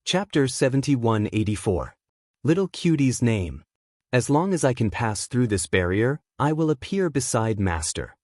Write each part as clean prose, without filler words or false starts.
Chapter 7184. Little Cutie's Name. As long as I can pass through this barrier, I will appear beside Master.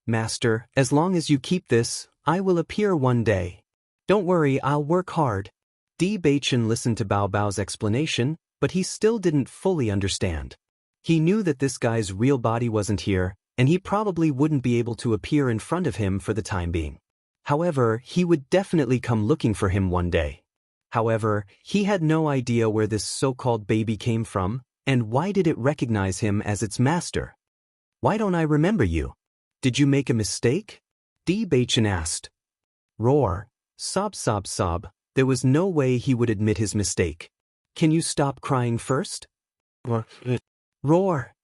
Master, as long as you keep this, I will appear one day. Don't worry, I'll work hard. Bewitching listened to Bao Bao's explanation, but he still didn't fully understand. He knew that this guy's real body wasn't here, and he probably wouldn't be able to appear in front of him for the time being. However, he would definitely come looking for him one day. However, he had no idea where this so-called baby came from, and why did it recognize him as its master? Why don't I remember you? Did you make a mistake? Bewitching asked. Roar. Sob sob sob. There was no way he would admit his mistake. Can you stop crying first? Roar.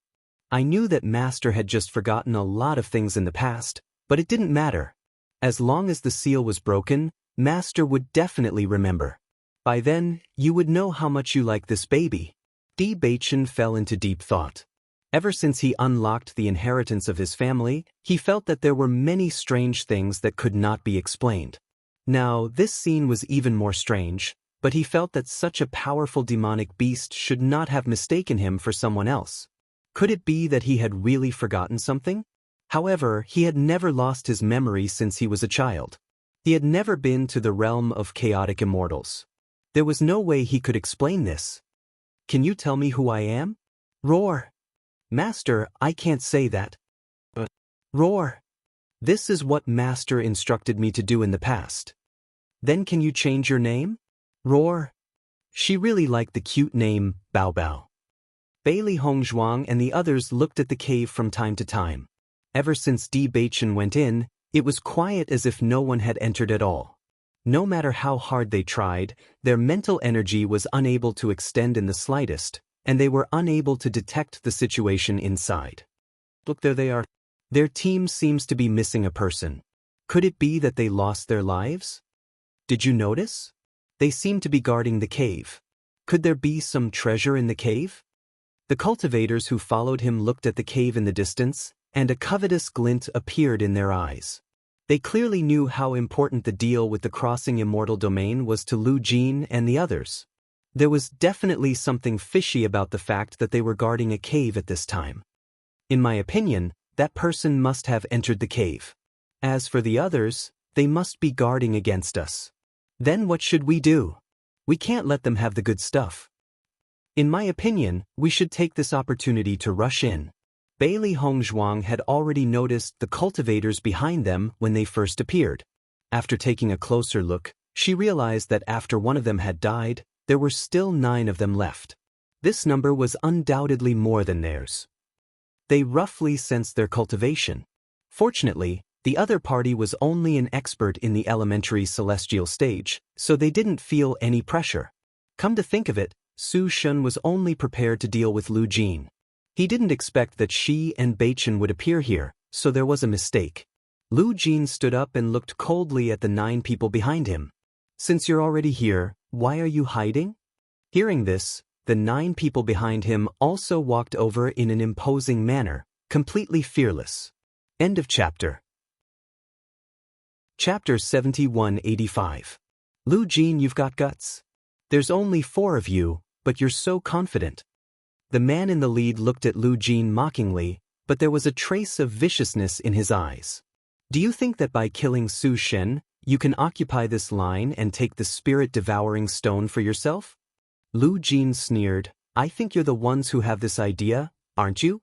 I knew that Master had just forgotten a lot of things in the past, but it didn't matter. As long as the seal was broken, Master would definitely remember. By then, you would know how much you like this baby. Bewitching fell into deep thought. Ever since he unlocked the inheritance of his family, he felt that there were many strange things that could not be explained. Now, this scene was even more strange, but he felt that such a powerful demonic beast should not have mistaken him for someone else. Could it be that he had really forgotten something? However, he had never lost his memory since he was a child. He had never been to the realm of chaotic immortals. There was no way he could explain this. Can you tell me who I am? Roar. Master, I can't say that. Roar. This is what Master instructed me to do in the past. Then can you change your name? Roar. She really liked the cute name, Bao Bao. Bailey Hongzhuang and the others looked at the cave from time to time. Ever since Bewitching went in, it was quiet as if no one had entered at all. No matter how hard they tried, their mental energy was unable to extend in the slightest, and they were unable to detect the situation inside. Look, there they are. Their team seems to be missing a person. Could it be that they lost their lives? Did you notice? They seem to be guarding the cave. Could there be some treasure in the cave? The cultivators who followed him looked at the cave in the distance, and a covetous glint appeared in their eyes. They clearly knew how important the deal with the crossing immortal domain was to Lu Jin and the others. There was definitely something fishy about the fact that they were guarding a cave at this time. In my opinion, that person must have entered the cave. As for the others, they must be guarding against us. Then what should we do? We can't let them have the good stuff. In my opinion, we should take this opportunity to rush in. Bailey Hongzhuang had already noticed the cultivators behind them when they first appeared. After taking a closer look, she realized that after one of them had died, there were still 9 of them left. This number was undoubtedly more than theirs. They roughly sensed their cultivation. Fortunately, the other party was only an expert in the elementary celestial stage, so they didn't feel any pressure. Come to think of it, Su Shun was only prepared to deal with Lu Jin. He didn't expect that she and Bewitching would appear here, so there was a mistake. Lu Jin stood up and looked coldly at the 9 people behind him. Since you're already here, why are you hiding? Hearing this, the 9 people behind him also walked over in an imposing manner, completely fearless. End of chapter. Chapter 7185. Lu Jin, you've got guts. There's only 4 of you, but you're so confident. The man in the lead looked at Lu Jin mockingly, but there was a trace of viciousness in his eyes. Do you think that by killing Su Shen, you can occupy this line and take the spirit-devouring stone for yourself? Lu Jin sneered. I think you're the ones who have this idea, aren't you?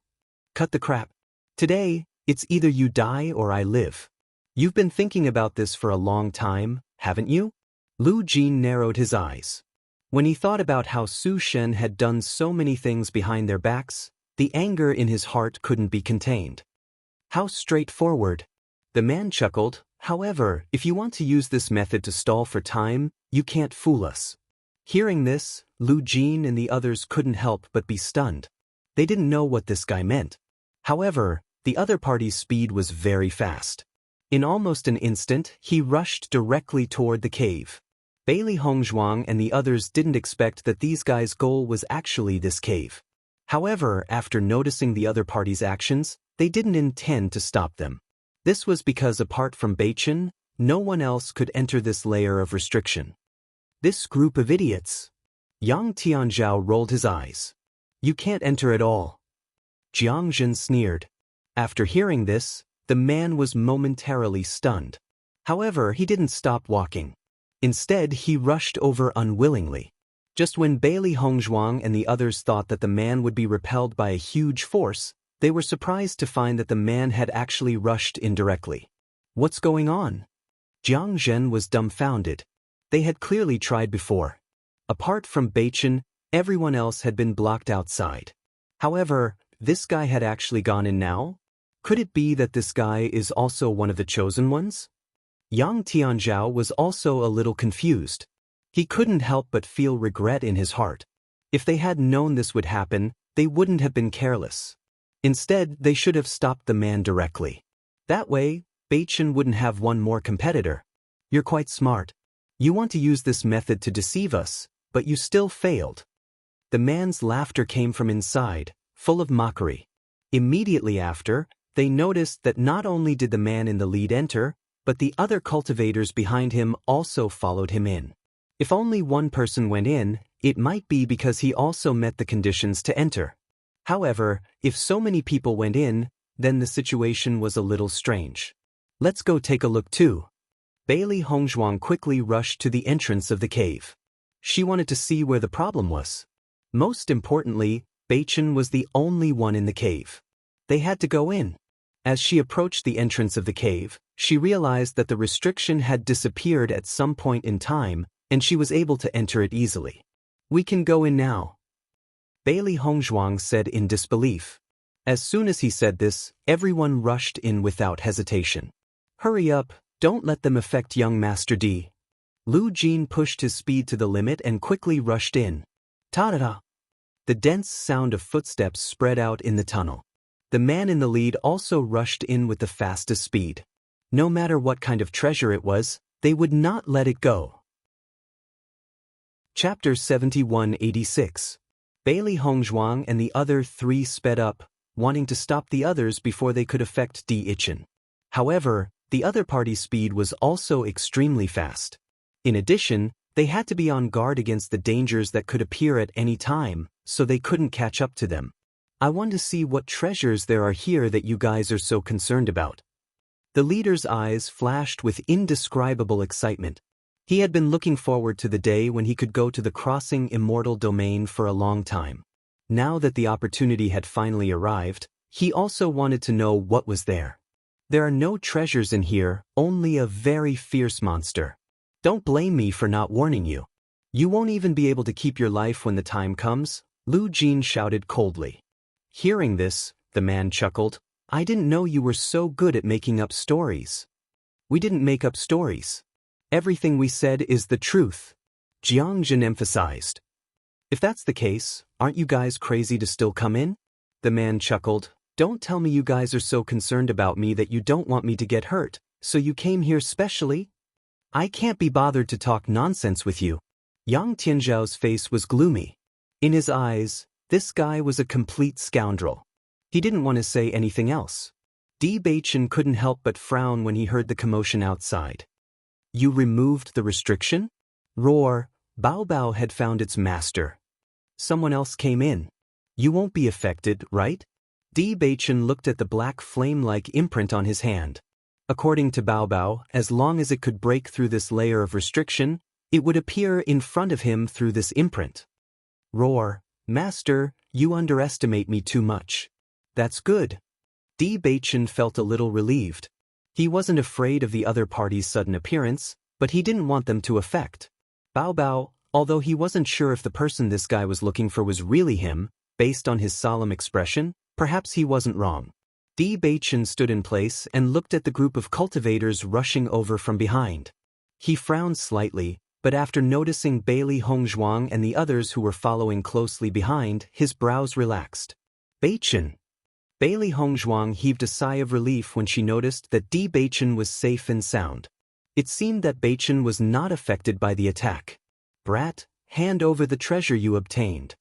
Cut the crap. Today, it's either you die or I live. You've been thinking about this for a long time, haven't you? Lu Jin narrowed his eyes. When he thought about how Su Shen had done so many things behind their backs, the anger in his heart couldn't be contained. How straightforward. The man chuckled. However, if you want to use this method to stall for time, you can't fool us. Hearing this, Lu Jin and the others couldn't help but be stunned. They didn't know what this guy meant. However, the other party's speed was very fast. In almost an instant, he rushed directly toward the cave. Bailey Hongzhuang and the others didn't expect that these guys' goal was actually this cave. However, after noticing the other party's actions, they didn't intend to stop them. This was because apart from Bewitching, no one else could enter this layer of restriction. This group of idiots. Yang Tianzhao rolled his eyes. You can't enter at all. Jiang Zhen sneered. After hearing this, the man was momentarily stunned. However, he didn't stop walking. Instead, he rushed over unwillingly. Just when Bailey Hongzhuang and the others thought that the man would be repelled by a huge force, they were surprised to find that the man had actually rushed indirectly. What's going on? Jiang Zhen was dumbfounded. They had clearly tried before. Apart from Bewitching, everyone else had been blocked outside. However, this guy had actually gone in now? Could it be that this guy is also one of the chosen ones? Yang Tianzhao was also a little confused. He couldn't help but feel regret in his heart. If they had known this would happen, they wouldn't have been careless. Instead, they should have stopped the man directly. That way, Bewitching wouldn't have one more competitor. You're quite smart. You want to use this method to deceive us, but you still failed. The man's laughter came from inside, full of mockery. Immediately after, they noticed that not only did the man in the lead enter, but the other cultivators behind him also followed him in. If only one person went in, it might be because he also met the conditions to enter. However, if so many people went in, then the situation was a little strange. Let's go take a look too. Bailey Hongzhuang quickly rushed to the entrance of the cave. She wanted to see where the problem was. Most importantly, Bewitching was the only one in the cave. They had to go in. As she approached the entrance of the cave, she realized that the restriction had disappeared at some point in time, and she was able to enter it easily. We can go in now. Bailey Hongzhuang said in disbelief. As soon as he said this, everyone rushed in without hesitation. Hurry up, don't let them affect young Master D. Lu Jin pushed his speed to the limit and quickly rushed in. Ta-da-da! The dense sound of footsteps spread out in the tunnel. The man in the lead also rushed in with the fastest speed. No matter what kind of treasure it was, they would not let it go. Chapter 7186. Bailey Hongzhuang and the other three sped up, wanting to stop the others before they could affect Bewitching. However, the other party's speed was also extremely fast. In addition, they had to be on guard against the dangers that could appear at any time, so they couldn't catch up to them. I want to see what treasures there are here that you guys are so concerned about. The leader's eyes flashed with indescribable excitement. He had been looking forward to the day when he could go to the crossing immortal domain for a long time. Now that the opportunity had finally arrived, he also wanted to know what was there. There are no treasures in here, only a very fierce monster. Don't blame me for not warning you. You won't even be able to keep your life when the time comes, Lu Jin shouted coldly. Hearing this, the man chuckled. I didn't know you were so good at making up stories. We didn't make up stories. Everything we said is the truth, Jiang Zhen emphasized. If that's the case, aren't you guys crazy to still come in? The man chuckled. Don't tell me you guys are so concerned about me that you don't want me to get hurt, so you came here specially? I can't be bothered to talk nonsense with you. Yang Tianzhao's face was gloomy. In his eyes, this guy was a complete scoundrel. He didn't want to say anything else. Bewitching couldn't help but frown when he heard the commotion outside. You removed the restriction? Roar, Bao Bao had found its master. Someone else came in. You won't be affected, right? Bewitching looked at the black flame-like imprint on his hand. According to Bao Bao, as long as it could break through this layer of restriction, it would appear in front of him through this imprint. Roar, Master, you underestimate me too much. That's good. Bewitching felt a little relieved. He wasn't afraid of the other party's sudden appearance, but he didn't want them to affect. Bao Bao, although he wasn't sure if the person this guy was looking for was really him, based on his solemn expression, perhaps he wasn't wrong. Bewitching stood in place and looked at the group of cultivators rushing over from behind. He frowned slightly, but after noticing Bailey Hongzhuang and the others who were following closely behind, his brows relaxed. Bewitching. Bailey Hongzhuang heaved a sigh of relief when she noticed that Bewitching was safe and sound. It seemed that Bewitching was not affected by the attack. Brat, hand over the treasure you obtained.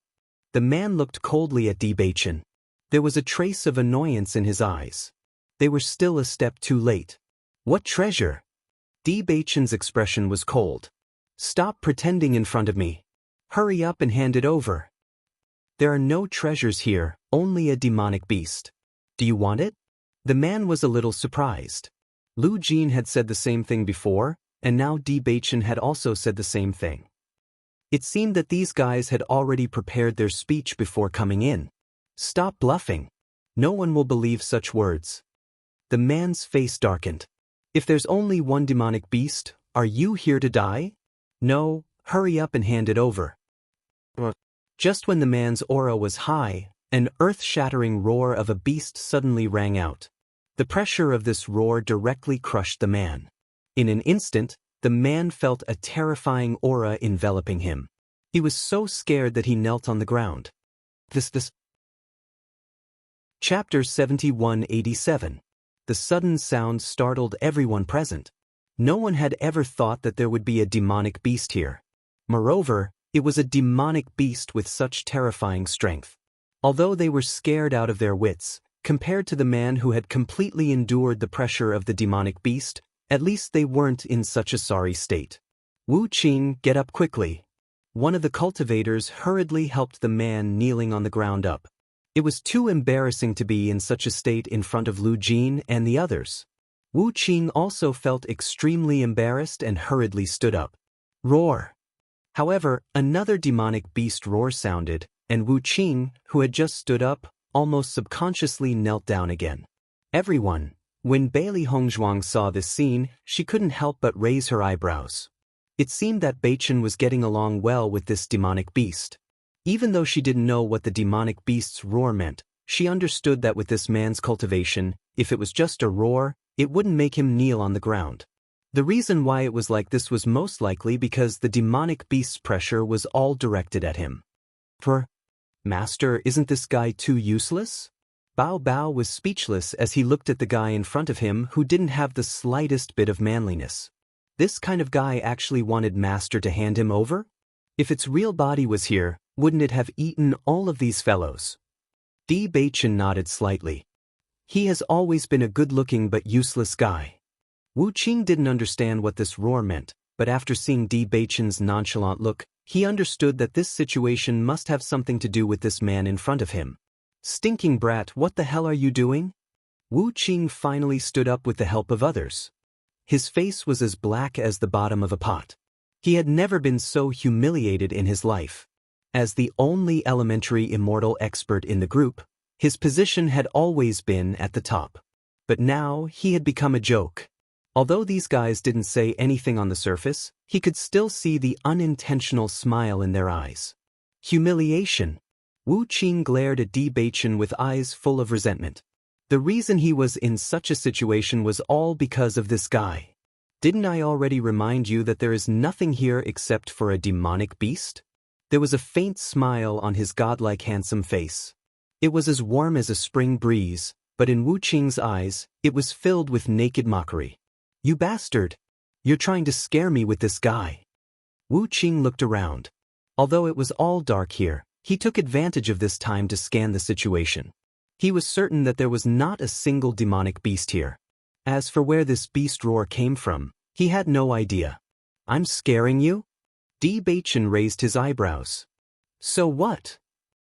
The man looked coldly at Bewitching. There was a trace of annoyance in his eyes. They were still a step too late. What treasure? Bewitching's expression was cold. Stop pretending in front of me. Hurry up and hand it over. There are no treasures here, only a demonic beast. Do you want it? The man was a little surprised. Lu Jin had said the same thing before, and now Bewitching had also said the same thing. It seemed that these guys had already prepared their speech before coming in. Stop bluffing. No one will believe such words. The man's face darkened. If there's only one demonic beast, are you here to die? No, hurry up and hand it over. Just when the man's aura was high, an earth-shattering roar of a beast suddenly rang out. The pressure of this roar directly crushed the man. In an instant, the man felt a terrifying aura enveloping him. He was so scared that he knelt on the ground. Chapter 7187. The sudden sound startled everyone present. No one had ever thought that there would be a demonic beast here. Moreover, it was a demonic beast with such terrifying strength. Although they were scared out of their wits, compared to the man who had completely endured the pressure of the demonic beast, at least they weren't in such a sorry state. Wu Qing, get up quickly. One of the cultivators hurriedly helped the man kneeling on the ground up. It was too embarrassing to be in such a state in front of Lu Jin and the others. Wu Qing also felt extremely embarrassed and hurriedly stood up. Roar! However, another demonic beast roar sounded, and Wu Qing, who had just stood up, almost subconsciously knelt down again. Everyone, when Bailey Hongzhuang saw this scene, she couldn't help but raise her eyebrows. It seemed that Beichen was getting along well with this demonic beast. Even though she didn't know what the demonic beast's roar meant, she understood that with this man's cultivation, if it was just a roar, it wouldn't make him kneel on the ground. The reason why it was like this was most likely because the demonic beast's pressure was all directed at him. Master, isn't this guy too useless? Bao Bao was speechless as he looked at the guy in front of him who didn't have the slightest bit of manliness. This kind of guy actually wanted Master to hand him over? If its real body was here, wouldn't it have eaten all of these fellows? Bewitching nodded slightly. He has always been a good-looking but useless guy. Wu Qing didn't understand what this roar meant, but after seeing Bewitching's nonchalant look, he understood that this situation must have something to do with this man in front of him. Stinking brat, what the hell are you doing? Wu Qing finally stood up with the help of others. His face was as black as the bottom of a pot. He had never been so humiliated in his life. As the only elementary immortal expert in the group, his position had always been at the top. But now he had become a joke. Although these guys didn't say anything on the surface, he could still see the unintentional smile in their eyes. Humiliation. Wu Qing glared at Bewitching with eyes full of resentment. The reason he was in such a situation was all because of this guy. Didn't I already remind you that there is nothing here except for a demonic beast? There was a faint smile on his godlike handsome face. It was as warm as a spring breeze, but in Wu Qing's eyes, it was filled with naked mockery. You bastard! You're trying to scare me with this guy. Wu Qing looked around. Although it was all dark here, he took advantage of this time to scan the situation. He was certain that there was not a single demonic beast here. As for where this beast roar came from, he had no idea. I'm scaring you? Bewitching raised his eyebrows. So what?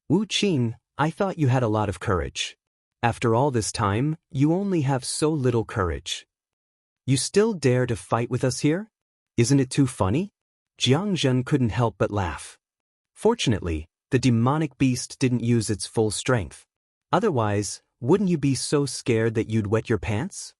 Wu Qing, I thought you had a lot of courage. After all this time, you only have so little courage. You still dare to fight with us here? Isn't it too funny? Jiang Zhen couldn't help but laugh. Fortunately, the demonic beast didn't use its full strength. Otherwise, wouldn't you be so scared that you'd wet your pants?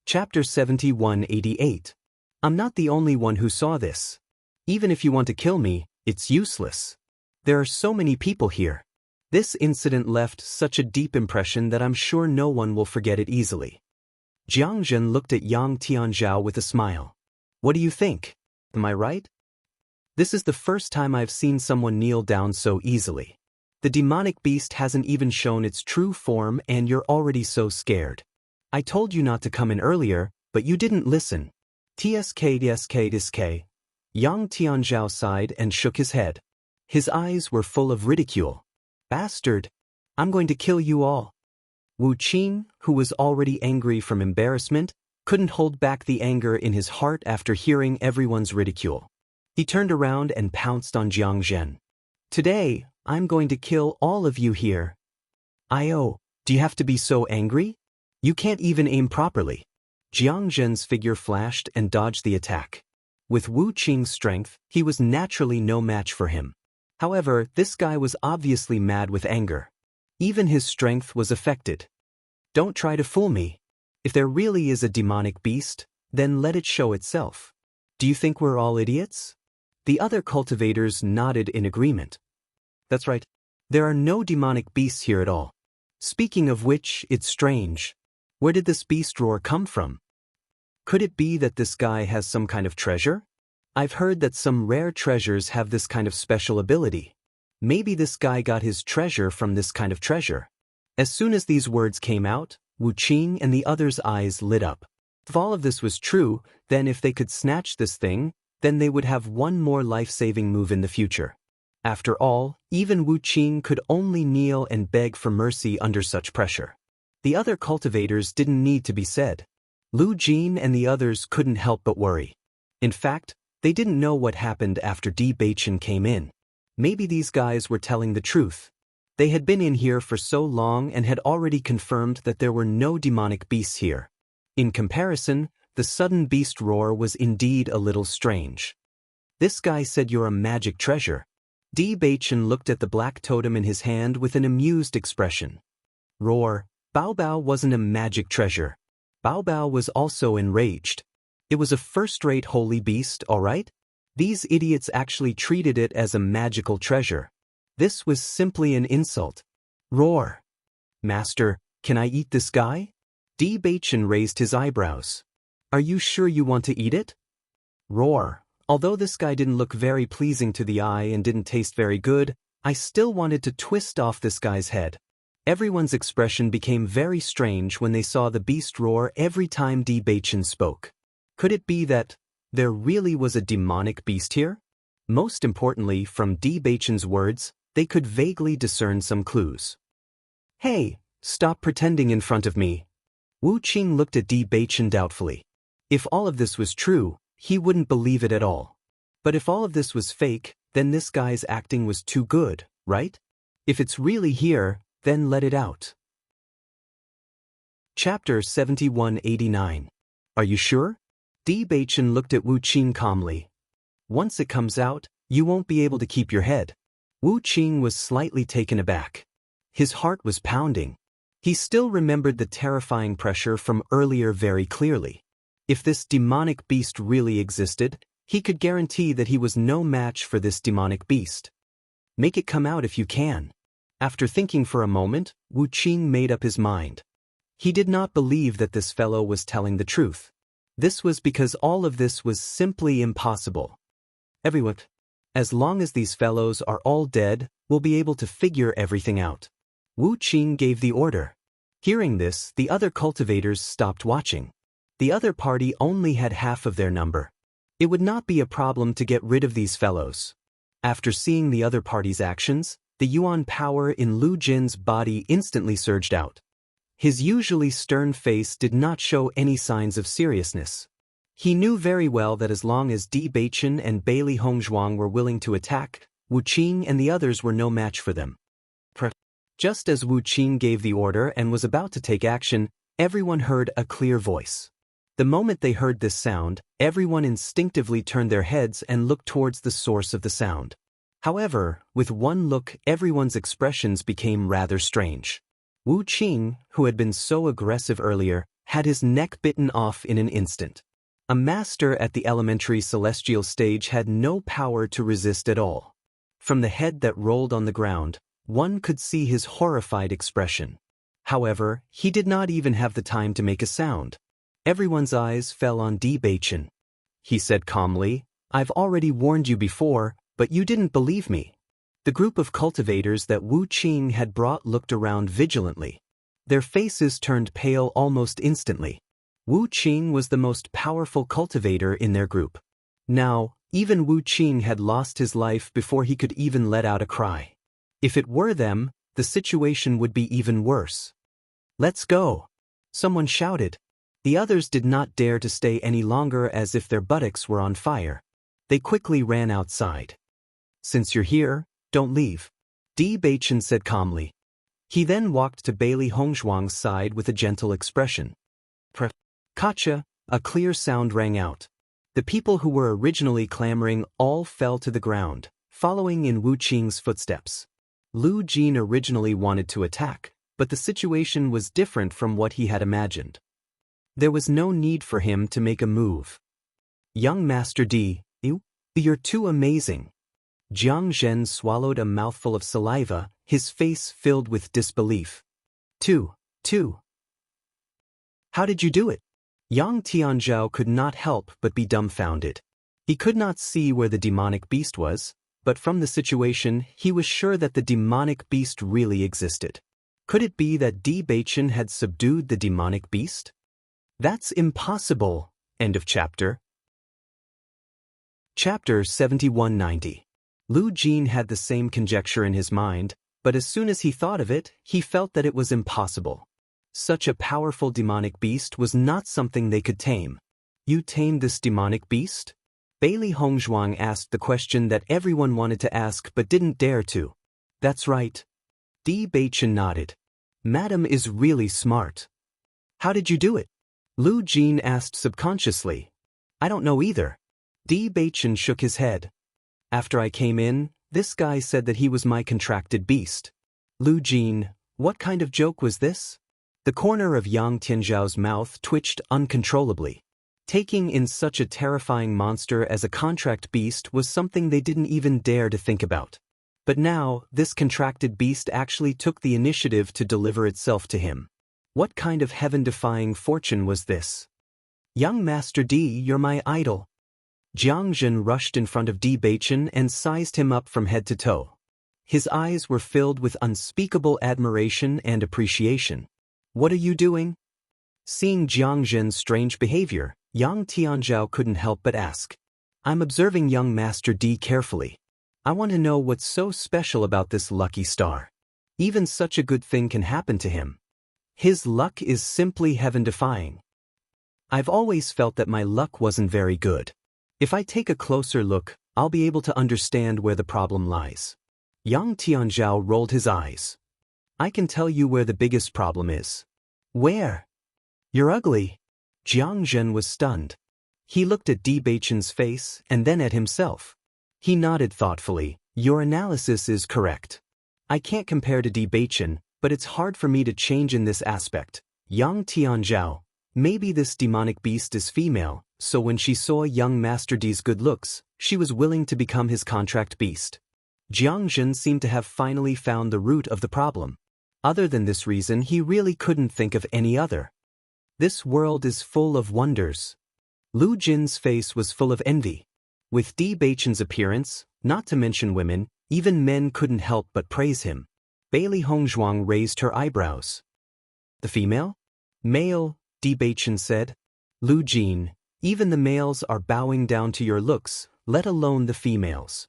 Chapter 7188. I'm not the only one who saw this. Even if you want to kill me, it's useless. There are so many people here. This incident left such a deep impression that I'm sure no one will forget it easily. Jiang Zhen looked at Yang Tianzhao with a smile. What do you think? Am I right? This is the first time I've seen someone kneel down so easily. The demonic beast hasn't even shown its true form and you're already so scared. I told you not to come in earlier, but you didn't listen. TSK. Yang Tianzhao sighed and shook his head. His eyes were full of ridicule. Bastard! I'm going to kill you all. Wu Qing, who was already angry from embarrassment, couldn't hold back the anger in his heart after hearing everyone's ridicule. He turned around and pounced on Jiang Zhen. Today, I'm going to kill all of you here. Io, do you have to be so angry? You can't even aim properly. Jiang Zhen's figure flashed and dodged the attack. With Wu Qing's strength, he was naturally no match for him. However, this guy was obviously mad with anger. Even his strength was affected. Don't try to fool me. If there really is a demonic beast, then let it show itself. Do you think we're all idiots? The other cultivators nodded in agreement. That's right. There are no demonic beasts here at all. Speaking of which, it's strange. Where did this beast roar come from? Could it be that this guy has some kind of treasure? I've heard that some rare treasures have this kind of special ability. Maybe this guy got his treasure from this kind of treasure. As soon as these words came out, Wu Qing and the others' eyes lit up. If all of this was true, then if they could snatch this thing, then they would have one more life-saving move in the future. After all, even Wu Qing could only kneel and beg for mercy under such pressure. The other cultivators didn't need to be said. Lu Jin and the others couldn't help but worry. In fact, they didn't know what happened after Bewitching came in. Maybe these guys were telling the truth. They had been in here for so long and had already confirmed that there were no demonic beasts here. In comparison, the sudden beast roar was indeed a little strange. This guy said you're a magic treasure. Bewitching looked at the black totem in his hand with an amused expression. Roar, Bao Bao wasn't a magic treasure. Bao Bao was also enraged. It was a first-rate holy beast, all right? These idiots actually treated it as a magical treasure. This was simply an insult. Roar. Master, can I eat this guy? Bewitching raised his eyebrows. Are you sure you want to eat it? Roar. Although this guy didn't look very pleasing to the eye and didn't taste very good, I still wanted to twist off this guy's head. Everyone's expression became very strange when they saw the beast roar every time Bewitching spoke. Could it be that there really was a demonic beast here? Most importantly, from Bewitching's words, they could vaguely discern some clues. Hey, stop pretending in front of me. Wu Qing looked at Bewitching doubtfully. If all of this was true, he wouldn't believe it at all. But if all of this was fake, then this guy's acting was too good, right? If it's really here, then let it out. Chapter 7189. Are you sure? Bewitching looked at Wu Qing calmly. Once it comes out, you won't be able to keep your head. Wu Qing was slightly taken aback. His heart was pounding. He still remembered the terrifying pressure from earlier very clearly. If this demonic beast really existed, he could guarantee that he was no match for this demonic beast. Make it come out if you can. After thinking for a moment, Wu Qing made up his mind. He did not believe that this fellow was telling the truth. This was because all of this was simply impossible. Everyone, as long as these fellows are all dead, we'll be able to figure everything out. Wu Qing gave the order. Hearing this, the other cultivators stopped watching. The other party only had half of their number. It would not be a problem to get rid of these fellows. After seeing the other party's actions, the Yuan power in Lu Jin's body instantly surged out. His usually stern face did not show any signs of seriousness. He knew very well that as long as Bewitching and Bailey Hongzhuang were willing to attack, Wu Qing and the others were no match for them. Just as Wu Qing gave the order and was about to take action, everyone heard a clear voice. The moment they heard this sound, everyone instinctively turned their heads and looked towards the source of the sound. However, with one look, everyone's expressions became rather strange. Wu Qing, who had been so aggressive earlier, had his neck bitten off in an instant. A master at the elementary celestial stage had no power to resist at all. From the head that rolled on the ground, one could see his horrified expression. However, he did not even have the time to make a sound. Everyone's eyes fell on Bewitching. He said calmly, "I've already warned you before, but you didn't believe me." The group of cultivators that Wu Qing had brought looked around vigilantly. Their faces turned pale almost instantly. Wu Qing was the most powerful cultivator in their group. Now, even Wu Qing had lost his life before he could even let out a cry. If it were them, the situation would be even worse. "Let's go!" someone shouted. The others did not dare to stay any longer, as if their buttocks were on fire. They quickly ran outside. "Since you're here, don't leave," Bewitching said calmly. He then walked to Bailey Hongzhuang's side with a gentle expression. Kacha, a clear sound rang out. The people who were originally clamoring all fell to the ground, following in Wu Qing's footsteps. Lu Jin originally wanted to attack, but the situation was different from what he had imagined. There was no need for him to make a move. "Young Master D, you're too amazing." Jiang Zhen swallowed a mouthful of saliva, his face filled with disbelief. Two. How did you do it?" Yang Tianzhao could not help but be dumbfounded. He could not see where the demonic beast was, but from the situation he was sure that the demonic beast really existed. Could it be that Bewitching had subdued the demonic beast? That's impossible. End of chapter. Chapter 7190. Lu Jin had the same conjecture in his mind, but as soon as he thought of it, he felt that it was impossible. Such a powerful demonic beast was not something they could tame. "You tamed this demonic beast?" Bailey Hongzhuang asked the question that everyone wanted to ask but didn't dare to. "That's right." Bewitching nodded. "Madam is really smart." "How did you do it?" Lu Jin asked subconsciously. "I don't know either." Bewitching shook his head. "After I came in, this guy said that he was my contracted beast." "Lu Jin, what kind of joke was this?" The corner of Yang Tianzhao's mouth twitched uncontrollably. Taking in such a terrifying monster as a contract beast was something they didn't even dare to think about. But now, this contracted beast actually took the initiative to deliver itself to him. What kind of heaven-defying fortune was this? "Young Master D, you're my idol." Jiang Zhen rushed in front of Bewitching and sized him up from head to toe. His eyes were filled with unspeakable admiration and appreciation. "What are you doing?" Seeing Jiang Zhen's strange behavior, Yang Tianzhao couldn't help but ask. "I'm observing young Master D carefully. I want to know what's so special about this lucky star. Even such a good thing can happen to him. His luck is simply heaven-defying. I've always felt that my luck wasn't very good. If I take a closer look, I'll be able to understand where the problem lies." Yang Tianzhao rolled his eyes. "I can tell you where the biggest problem is." "Where?" "You're ugly." Jiang Zhen was stunned. He looked at Bewitching's face and then at himself. He nodded thoughtfully. "Your analysis is correct. I can't compare to Bewitching, but it's hard for me to change in this aspect. Yang Tianzhao, maybe this demonic beast is female, so when she saw young Master D's good looks, she was willing to become his contract beast." Jiang Zhen seemed to have finally found the root of the problem. Other than this reason, he really couldn't think of any other. This world is full of wonders. Lu Jin's face was full of envy. With Bewitching's appearance, not to mention women, even men couldn't help but praise him. Bailey Hongzhuang raised her eyebrows. "The female?" "Male," Bewitching said. "Lu Jin, even the males are bowing down to your looks, let alone the females."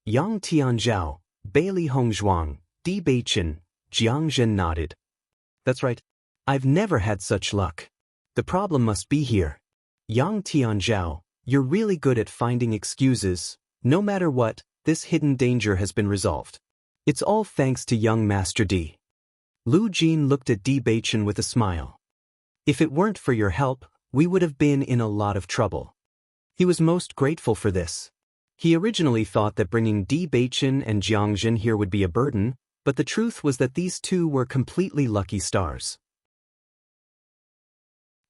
Yang Tianzhao, Bailey Hongzhuang, Bewitching, Jiang Zhen nodded. "That's right. I've never had such luck. The problem must be here. Yang Tianzhao, you're really good at finding excuses. No matter what, this hidden danger has been resolved. It's all thanks to young Master D." Lu Jin looked at Bewitching with a smile. "If it weren't for your help, we would have been in a lot of trouble." He was most grateful for this. He originally thought that bringing Bewitching and Jiang Zhen here would be a burden, but the truth was that these two were completely lucky stars.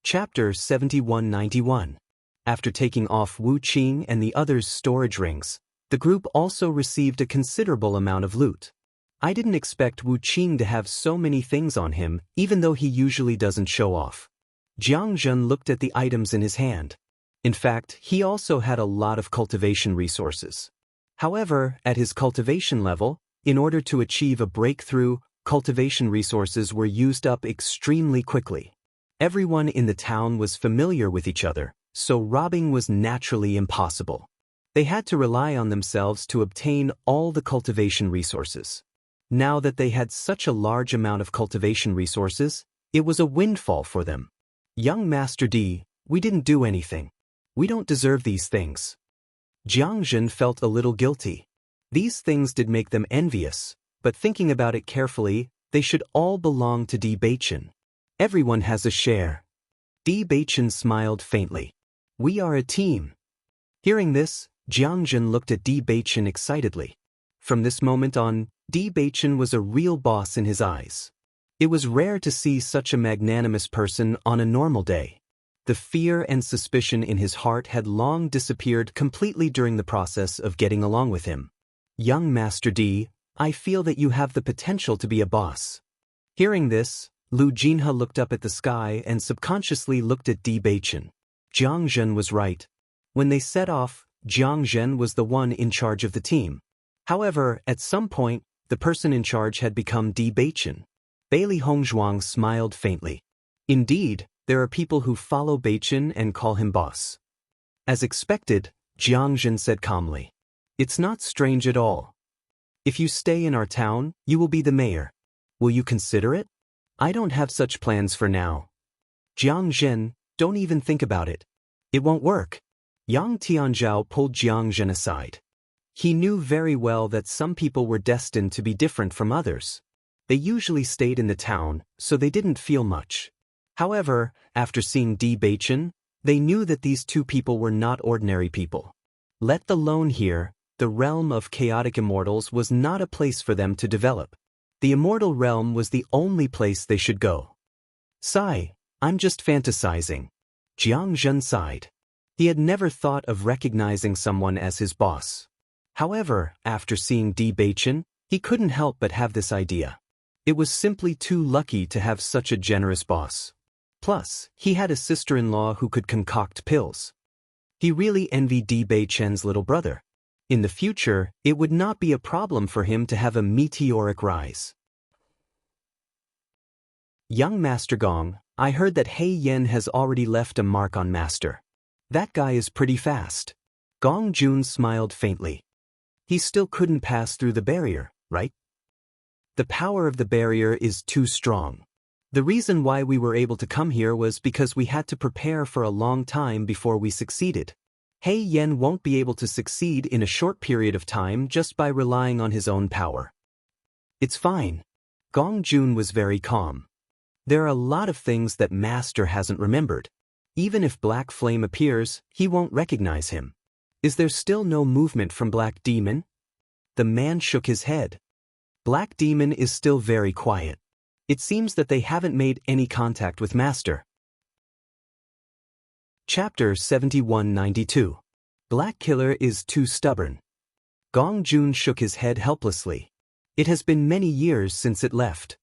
Chapter 7191. After taking off Wu Qing and the others' storage rings, the group also received a considerable amount of loot. I didn't expect Wu Qing to have so many things on him, even though he usually doesn't show off. Jiang Zhen looked at the items in his hand. In fact, he also had a lot of cultivation resources. However, at his cultivation level, in order to achieve a breakthrough, cultivation resources were used up extremely quickly. Everyone in the town was familiar with each other, so robbing was naturally impossible. They had to rely on themselves to obtain all the cultivation resources. Now that they had such a large amount of cultivation resources, it was a windfall for them. Young Master D, we didn't do anything. We don't deserve these things. Jiang Zhen felt a little guilty. These things did make them envious, but thinking about it carefully, they should all belong to D Beichen. Everyone has a share. D Beichen smiled faintly. We are a team. Hearing this, Jiang Zhen looked at D Beichen excitedly. From this moment on, D Beichen was a real boss in his eyes. It was rare to see such a magnanimous person on a normal day. The fear and suspicion in his heart had long disappeared completely during the process of getting along with him. Young Master D, I feel that you have the potential to be a boss. Hearing this, Lu Jinhe looked up at the sky and subconsciously looked at D Beichen. Jiang Zhen was right. When they set off, Jiang Zhen was the one in charge of the team. However, at some point, the person in charge had become D Beichen. Bailey Hongzhuang smiled faintly. Indeed, there are people who follow Beichen and call him boss. As expected, Jiang Zhen said calmly. It's not strange at all. If you stay in our town, you will be the mayor. Will you consider it? I don't have such plans for now. Jiang Zhen, don't even think about it. It won't work. Yang Tianzhao pulled Jiang Zhen aside. He knew very well that some people were destined to be different from others. They usually stayed in the town, so they didn't feel much. However, after seeing D Beichen, they knew that these two people were not ordinary people. Let alone here, the realm of chaotic immortals was not a place for them to develop. The immortal realm was the only place they should go. Sigh, I'm just fantasizing. Jiang Zhen sighed. He had never thought of recognizing someone as his boss. However, after seeing D Beichen, he couldn't help but have this idea. It was simply too lucky to have such a generous boss. Plus, he had a sister-in-law who could concoct pills. He really envied D Beichen's little brother. In the future, it would not be a problem for him to have a meteoric rise. Young Master Gong, I heard that He Yen has already left a mark on Master. That guy is pretty fast. Gong Jun smiled faintly. He still couldn't pass through the barrier, right? The power of the barrier is too strong. The reason why we were able to come here was because we had to prepare for a long time before we succeeded. He Yen won't be able to succeed in a short period of time just by relying on his own power. It's fine. Gong Jun was very calm. There are a lot of things that Master hasn't remembered. Even if Black Flame appears, he won't recognize him. Is there still no movement from Black Demon? The man shook his head. Black Demon is still very quiet. It seems that they haven't made any contact with Master. Chapter 7192. Black Killer is too stubborn. Gong Jun shook his head helplessly. It has been many years since it left.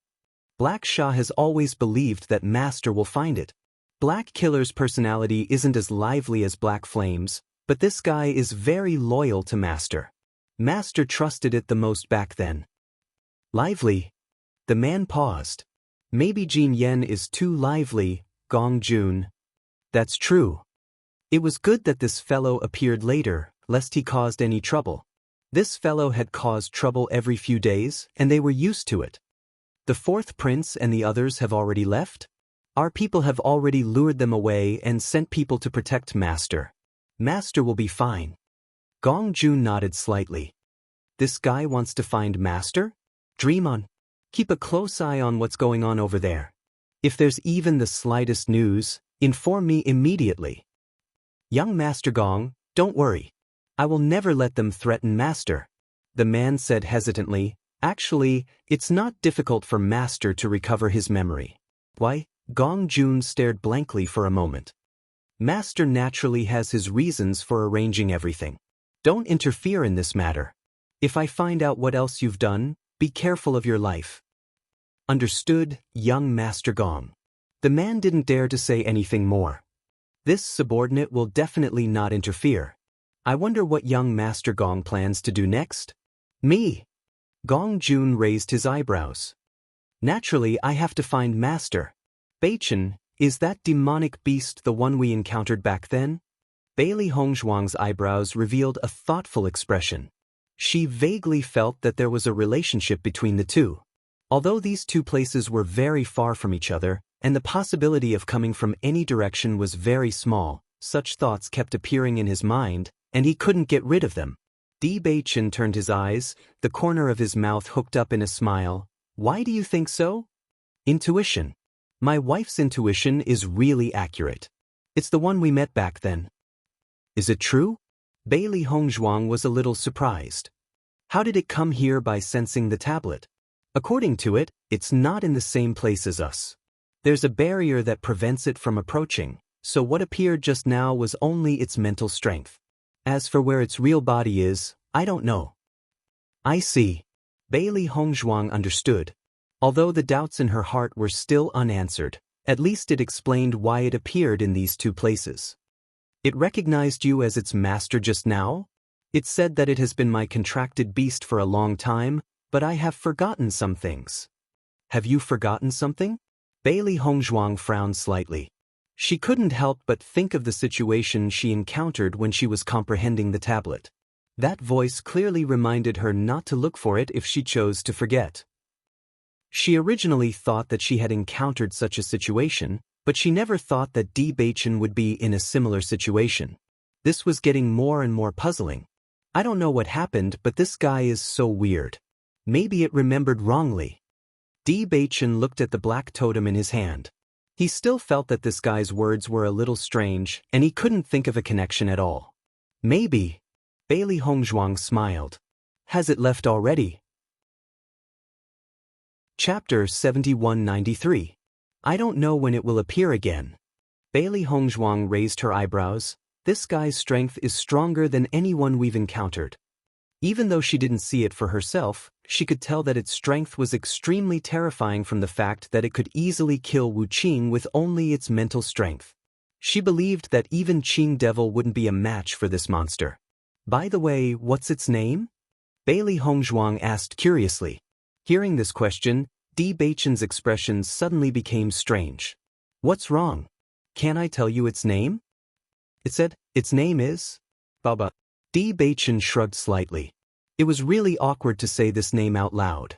Black Sha has always believed that Master will find it. Black Killer's personality isn't as lively as Black Flame's, but this guy is very loyal to Master. Master trusted it the most back then. Lively? The man paused. Maybe Jin Yen is too lively, Gong Jun. That's true. It was good that this fellow appeared later, lest he caused any trouble. This fellow had caused trouble every few days, and they were used to it. The fourth prince and the others have already left? Our people have already lured them away and sent people to protect Master. Master will be fine. Gong Jun nodded slightly. This guy wants to find Master? Dream on. Keep a close eye on what's going on over there. If there's even the slightest news, inform me immediately. Young Master Gong, don't worry. I will never let them threaten Master. The man said hesitantly, actually, it's not difficult for Master to recover his memory. Why? Gong Jun stared blankly for a moment. Master naturally has his reasons for arranging everything. Don't interfere in this matter. If I find out what else you've done, be careful of your life. Understood, young Master Gong. The man didn't dare to say anything more. This subordinate will definitely not interfere. I wonder what young Master Gong plans to do next? Me? Gong Jun raised his eyebrows. Naturally, I have to find Master. Beichen, is that demonic beast the one we encountered back then? Bailey Hongzhuang's eyebrows revealed a thoughtful expression. She vaguely felt that there was a relationship between the two. Although these two places were very far from each other, and the possibility of coming from any direction was very small. Such thoughts kept appearing in his mind, and he couldn't get rid of them. Bewitching turned his eyes, the corner of his mouth hooked up in a smile. Why do you think so? Intuition. My wife's intuition is really accurate. It's the one we met back then. Is it true? Bailey Hongzhuang was a little surprised. How did it come here by sensing the tablet? According to it, it's not in the same place as us. There's a barrier that prevents it from approaching, so what appeared just now was only its mental strength. As for where its real body is, I don't know. I see. Bailey Hongzhuang understood. Although the doubts in her heart were still unanswered, at least it explained why it appeared in these two places. It recognized you as its master just now? It said that it has been my contracted beast for a long time, but I have forgotten some things. Have you forgotten something? Bailey Hongzhuang frowned slightly. She couldn't help but think of the situation she encountered when she was comprehending the tablet. That voice clearly reminded her not to look for it if she chose to forget. She originally thought that she had encountered such a situation, but she never thought that Bewitching would be in a similar situation. This was getting more and more puzzling. I don't know what happened, but this guy is so weird. Maybe it remembered wrongly. Bewitching looked at the black totem in his hand. He still felt that this guy's words were a little strange, and he couldn't think of a connection at all. Maybe. Bailey Hongzhuang smiled. Has it left already? Chapter 7193. I don't know when it will appear again. Bailey Hongzhuang raised her eyebrows. This guy's strength is stronger than anyone we've encountered. Even though she didn't see it for herself, she could tell that its strength was extremely terrifying from the fact that it could easily kill Wu Qing with only its mental strength. She believed that even Qing Devil wouldn't be a match for this monster. By the way, what's its name? Bailey Hongzhuang asked curiously. Hearing this question, Bewitching's expression suddenly became strange. What's wrong? Can I tell you its name? It said, its name is Baba. Bewitching shrugged slightly. It was really awkward to say this name out loud.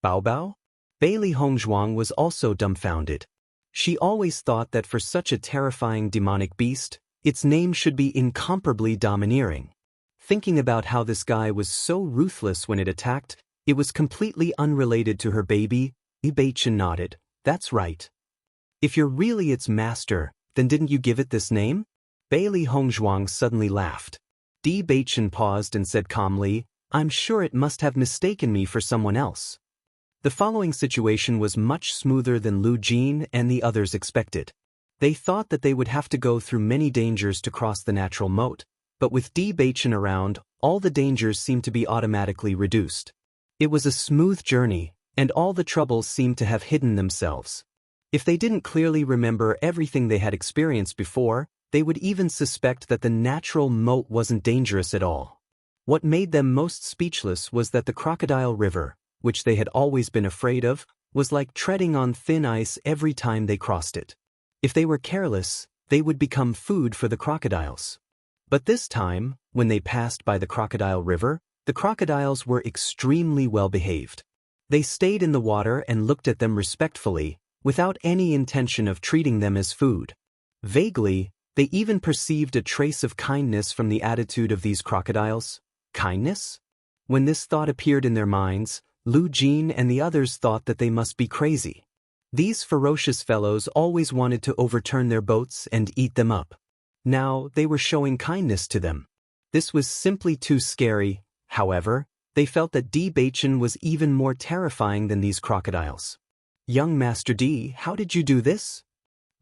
Bao Bao? Bailey Hongzhuang was also dumbfounded. She always thought that for such a terrifying demonic beast, its name should be incomparably domineering. Thinking about how this guy was so ruthless when it attacked, it was completely unrelated to her baby. Bewitching nodded. That's right. If you're really its master, then didn't you give it this name? Bailey Hongzhuang suddenly laughed. Bewitching paused and said calmly, I'm sure it must have mistaken me for someone else. The following situation was much smoother than Lu Jin and the others expected. They thought that they would have to go through many dangers to cross the natural moat, but with Bewitching around, all the dangers seemed to be automatically reduced. It was a smooth journey, and all the troubles seemed to have hidden themselves. If they didn't clearly remember everything they had experienced before, they would even suspect that the natural moat wasn't dangerous at all. What made them most speechless was that the Crocodile River, which they had always been afraid of, was like treading on thin ice every time they crossed it. If they were careless, they would become food for the crocodiles. But this time, when they passed by the Crocodile River, the crocodiles were extremely well behaved. They stayed in the water and looked at them respectfully, without any intention of treating them as food. Vaguely, they even perceived a trace of kindness from the attitude of these crocodiles. Kindness? When this thought appeared in their minds, Lu Jin and the others thought that they must be crazy. These ferocious fellows always wanted to overturn their boats and eat them up. Now, they were showing kindness to them. This was simply too scary. However, they felt that Bewitching was even more terrifying than these crocodiles. Young Master D, how did you do this?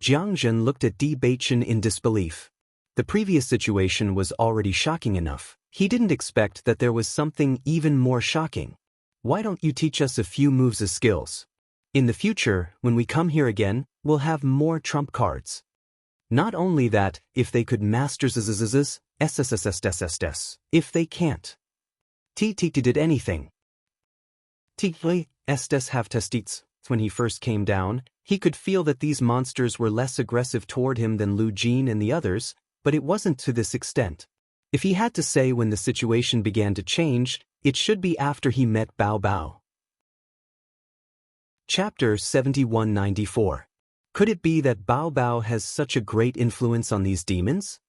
Jiangzhen looked at Bewitching in disbelief. The previous situation was already shocking enough. He didn't expect that there was something even more shocking. Why don't you teach us a few moves of skills? In the future, when we come here again, we'll have more trump cards. Not only that, if they could master zzzzz, ssssss, if they can't. TT did anything. Tigli, estes have testits. When he first came down, he could feel that these monsters were less aggressive toward him than Lu Jin and the others, but it wasn't to this extent. If he had to say when the situation began to change, it should be after he met Bao Bao. Chapter 7194. Could it be that Bao Bao has such a great influence on these demons?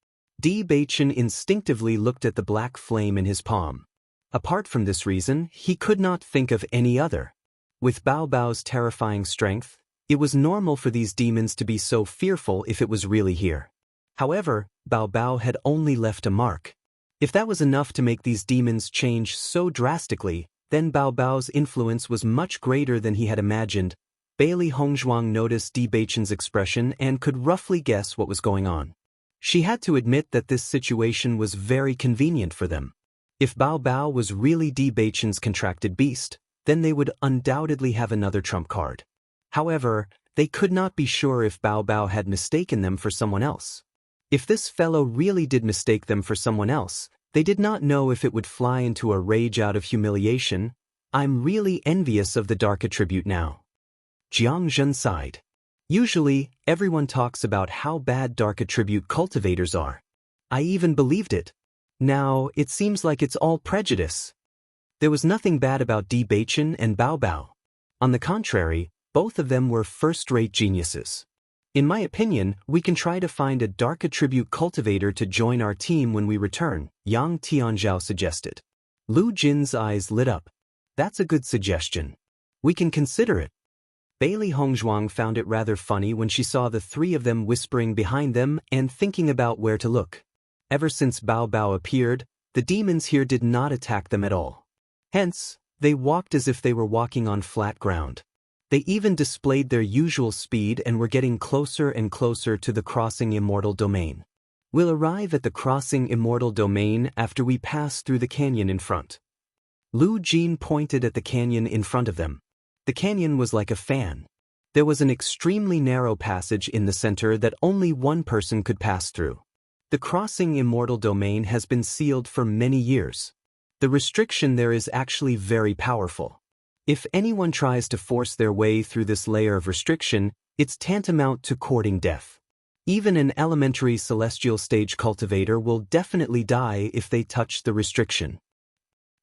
Bewitching instinctively looked at the black flame in his palm. Apart from this reason, he could not think of any other. With Bao Bao's terrifying strength, it was normal for these demons to be so fearful if it was really here. However, Bao Bao had only left a mark. If that was enough to make these demons change so drastically, then Bao Bao's influence was much greater than he had imagined. Bailey Hongzhuang noticed Bewitching's expression and could roughly guess what was going on. She had to admit that this situation was very convenient for them. If Bao Bao was really Bewitching's contracted beast, then they would undoubtedly have another trump card. However, they could not be sure if Bao Bao had mistaken them for someone else. If this fellow really did mistake them for someone else, they did not know if it would fly into a rage out of humiliation. I'm really envious of the dark attribute now. Jiang Zhen sighed. Usually, everyone talks about how bad dark attribute cultivators are. I even believed it. Now, it seems like it's all prejudice. There was nothing bad about Bewitching and Bao Bao. On the contrary, both of them were first-rate geniuses. In my opinion, we can try to find a dark attribute cultivator to join our team when we return, Yang Tianzhao suggested. Lu Jin's eyes lit up. That's a good suggestion. We can consider it. Bailey Hongzhuang found it rather funny when she saw the three of them whispering behind them and thinking about where to look. Ever since Bao Bao appeared, the demons here did not attack them at all. Hence, they walked as if they were walking on flat ground. They even displayed their usual speed and were getting closer and closer to the crossing immortal domain. We'll arrive at the crossing immortal domain after we pass through the canyon in front. Lu Jin pointed at the canyon in front of them. The canyon was like a fan. There was an extremely narrow passage in the center that only one person could pass through. The crossing immortal domain has been sealed for many years. The restriction there is actually very powerful. If anyone tries to force their way through this layer of restriction, it's tantamount to courting death. Even an elementary celestial stage cultivator will definitely die if they touch the restriction.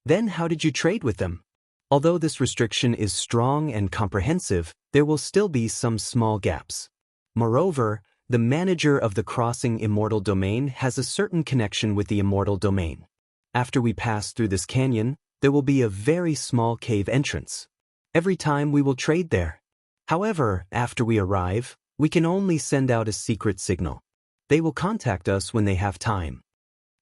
Then how did you trade with them? Although this restriction is strong and comprehensive, there will still be some small gaps. Moreover, the manager of the crossing immortal domain has a certain connection with the immortal domain. After we pass through this canyon, there will be a very small cave entrance. Every time we will trade there. However, after we arrive, we can only send out a secret signal. They will contact us when they have time.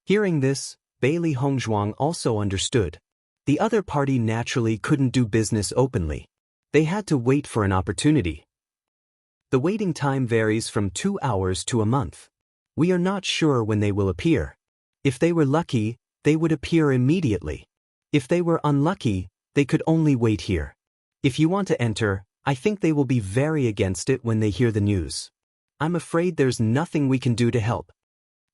Hearing this, Bailey Hongzhuang also understood. The other party naturally couldn't do business openly. They had to wait for an opportunity. The waiting time varies from 2 hours to a month. We are not sure when they will appear. If they were lucky, they would appear immediately. If they were unlucky, they could only wait here. If you want to enter, I think they will be very against it when they hear the news. I'm afraid there's nothing we can do to help.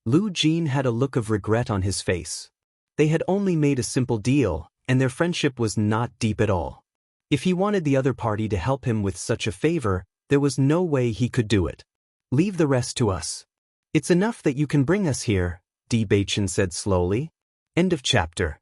Lu Jin had a look of regret on his face. They had only made a simple deal, and their friendship was not deep at all. If he wanted the other party to help him with such a favor, there was no way he could do it. Leave the rest to us. It's enough that you can bring us here, Bewitching said slowly. End of chapter.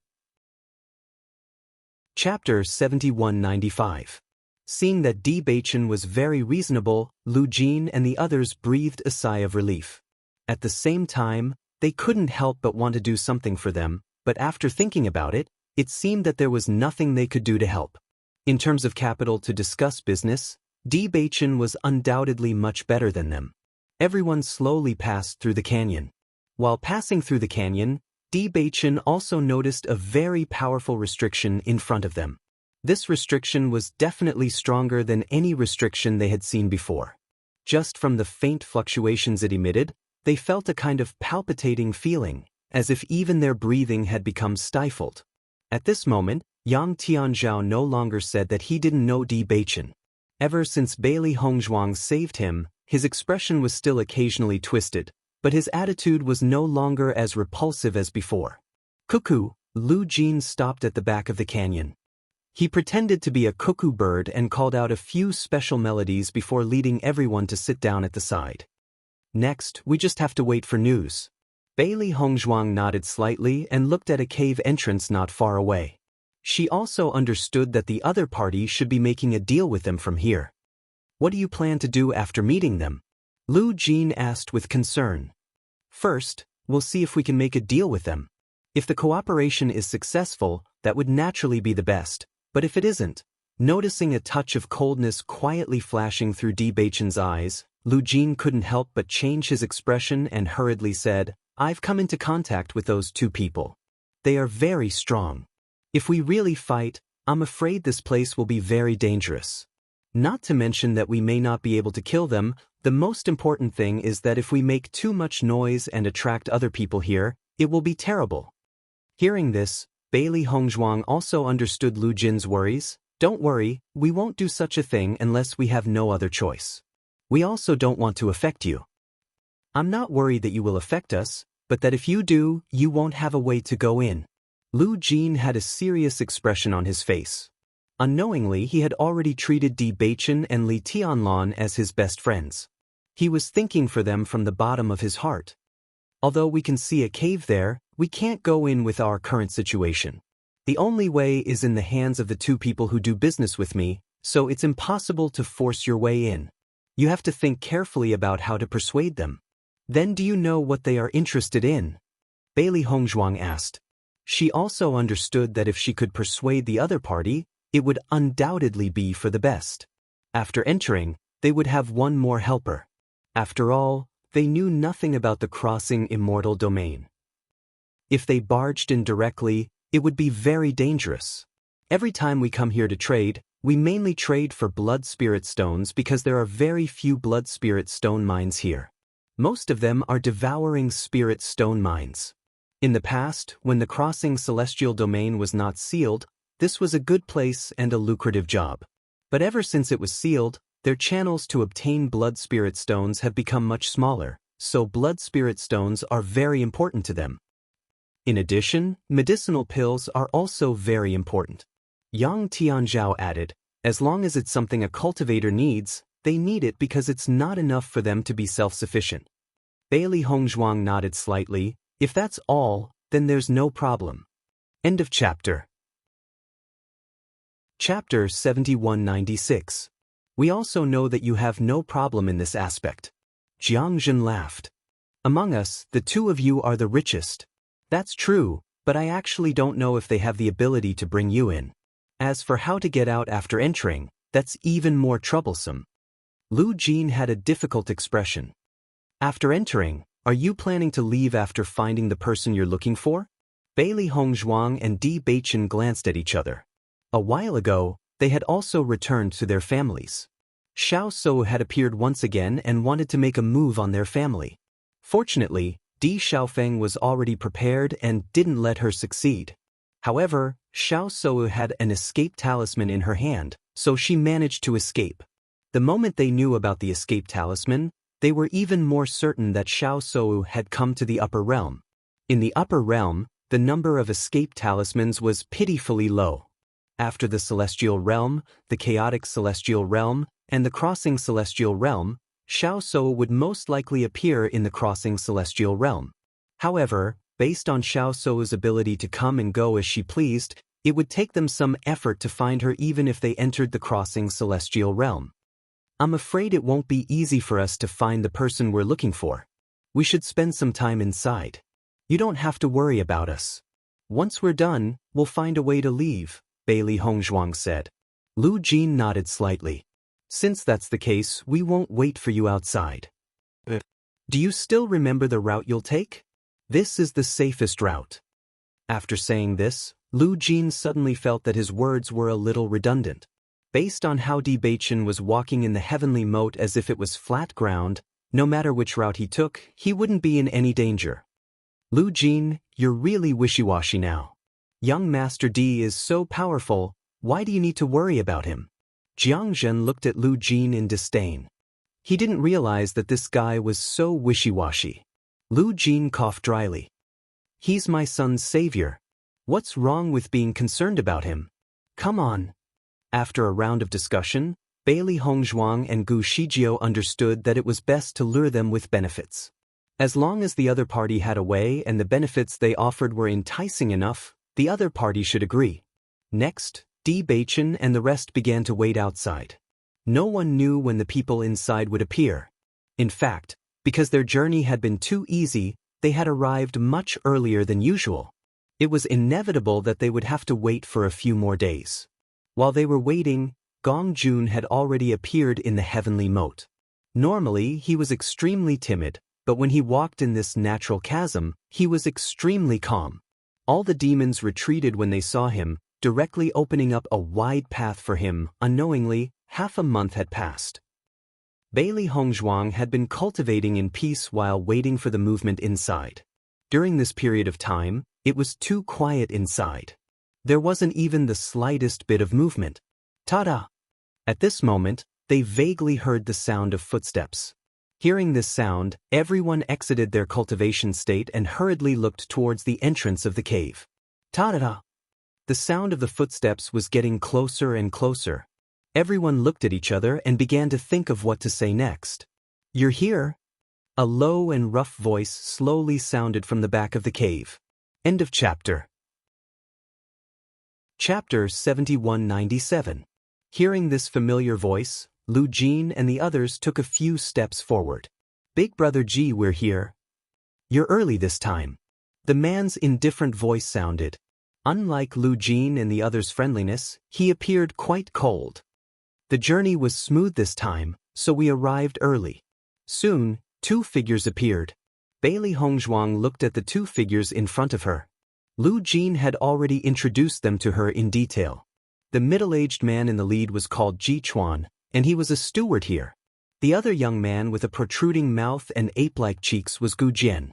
Chapter 7195. Seeing that Bewitching was very reasonable, Lu Jin and the others breathed a sigh of relief. At the same time, they couldn't help but want to do something for them, but after thinking about it, it seemed that there was nothing they could do to help. In terms of capital to discuss business, Bewitching was undoubtedly much better than them. Everyone slowly passed through the canyon. While passing through the canyon, Bewitching also noticed a very powerful restriction in front of them. This restriction was definitely stronger than any restriction they had seen before. Just from the faint fluctuations it emitted, they felt a kind of palpitating feeling, as if even their breathing had become stifled. At this moment, Yang Tianzhao no longer said that he didn't know Bewitching. Ever since Bailey Hongzhuang saved him, his expression was still occasionally twisted, but his attitude was no longer as repulsive as before. Cuckoo, Lu Jin stopped at the back of the canyon. He pretended to be a cuckoo bird and called out a few special melodies before leading everyone to sit down at the side. Next, we just have to wait for news. Bailey Hongzhuang nodded slightly and looked at a cave entrance not far away. She also understood that the other party should be making a deal with them from here. What do you plan to do after meeting them? Lu Jin asked with concern. First, we'll see if we can make a deal with them. If the cooperation is successful, that would naturally be the best, but if it isn't, noticing a touch of coldness quietly flashing through Bewitching's eyes, Lu Jin couldn't help but change his expression and hurriedly said, I've come into contact with those two people. They are very strong. If we really fight, I'm afraid this place will be very dangerous. Not to mention that we may not be able to kill them. The most important thing is that if we make too much noise and attract other people here, it will be terrible. Hearing this, Bailey Hongzhuang also understood Lu Jin's worries. Don't worry, we won't do such a thing unless we have no other choice. We also don't want to affect you. I'm not worried that you will affect us, but that if you do, you won't have a way to go in. Lu Jin had a serious expression on his face. Unknowingly, he had already treated Bewitching and Li Tianlan as his best friends. He was thinking for them from the bottom of his heart. Although we can see a cave there, we can't go in with our current situation. The only way is in the hands of the two people who do business with me, so it's impossible to force your way in. You have to think carefully about how to persuade them. Then do you know what they are interested in? Bailey Hongzhuang asked. She also understood that if she could persuade the other party, it would undoubtedly be for the best. After entering, they would have one more helper. After all, they knew nothing about the crossing immortal domain. If they barged in directly, it would be very dangerous. Every time we come here to trade, we mainly trade for blood spirit stones because there are very few blood spirit stone mines here. Most of them are devouring spirit stone mines. In the past, when the crossing celestial domain was not sealed, this was a good place and a lucrative job. But ever since it was sealed, their channels to obtain blood spirit stones have become much smaller, so blood spirit stones are very important to them. In addition, medicinal pills are also very important. Yang Tianzhao added, as long as it's something a cultivator needs, they need it because it's not enough for them to be self-sufficient. Bailey Hongzhuang nodded slightly. If that's all, then there's no problem. End of chapter. Chapter 7196. We also know that you have no problem in this aspect. Jiang Zhen laughed. Among us, the two of you are the richest. That's true, but I actually don't know if they have the ability to bring you in. As for how to get out after entering, that's even more troublesome. Lu Jin had a difficult expression. After entering, are you planning to leave after finding the person you're looking for? Bailey Hongzhuang and Bewitching glanced at each other. A while ago, they had also returned to their families. Xiao So had appeared once again and wanted to make a move on their family. Fortunately, Di Xiaofeng was already prepared and didn't let her succeed. However, Xiao So had an escape talisman in her hand, so she managed to escape. The moment they knew about the escape talisman, they were even more certain that Xiao So had come to the upper realm. In the upper realm, the number of escape talismans was pitifully low. After the celestial realm, the chaotic celestial realm, and the crossing celestial realm, Xiao So would most likely appear in the crossing celestial realm. However, based on Xiao So's ability to come and go as she pleased, it would take them some effort to find her even if they entered the crossing celestial realm. I'm afraid it won't be easy for us to find the person we're looking for. We should spend some time inside. You don't have to worry about us. Once we're done, we'll find a way to leave, Bailey Hongzhuang said. Lu Jin nodded slightly. Since that's the case, we won't wait for you outside. Do you still remember the route you'll take? This is the safest route. After saying this, Lu Jin suddenly felt that his words were a little redundant. Based on how Bewitching was walking in the heavenly moat as if it was flat ground, no matter which route he took, he wouldn't be in any danger. Lu Jin, you're really wishy-washy now. Young Master D is so powerful, why do you need to worry about him? Jiang Zhen looked at Lu Jin in disdain. He didn't realize that this guy was so wishy-washy. Lu Jin coughed dryly. He's my son's savior. What's wrong with being concerned about him? Come on. After a round of discussion, Bailey Hongzhuang and Gu Shijiao understood that it was best to lure them with benefits. As long as the other party had a way and the benefits they offered were enticing enough, the other party should agree. Next, Bewitching and the rest began to wait outside. No one knew when the people inside would appear. In fact, because their journey had been too easy, they had arrived much earlier than usual. It was inevitable that they would have to wait for a few more days. While they were waiting, Gong Jun had already appeared in the heavenly moat. Normally, he was extremely timid, but when he walked in this natural chasm, he was extremely calm. All the demons retreated when they saw him, directly opening up a wide path for him. Unknowingly, half a month had passed. Bailey Hongzhuang had been cultivating in peace while waiting for the movement inside. During this period of time, it was too quiet inside. There wasn't even the slightest bit of movement. Ta-da! At this moment, they vaguely heard the sound of footsteps. Hearing this sound, everyone exited their cultivation state and hurriedly looked towards the entrance of the cave. Ta-da! The sound of the footsteps was getting closer and closer. Everyone looked at each other and began to think of what to say next. "You're here?" A low and rough voice slowly sounded from the back of the cave. End of chapter. Chapter 7197. Hearing this familiar voice, Lu Jin and the others took a few steps forward. "Big Brother Ji, we're here." "You're early this time." The man's indifferent voice sounded. Unlike Lu Jin and the others' friendliness, he appeared quite cold. "The journey was smooth this time, so we arrived early." Soon, two figures appeared. Bailey Hongzhuang looked at the two figures in front of her. Lu Jin had already introduced them to her in detail. The middle-aged man in the lead was called Ji Chuan, and he was a steward here. The other young man with a protruding mouth and ape-like cheeks was Gu Jian.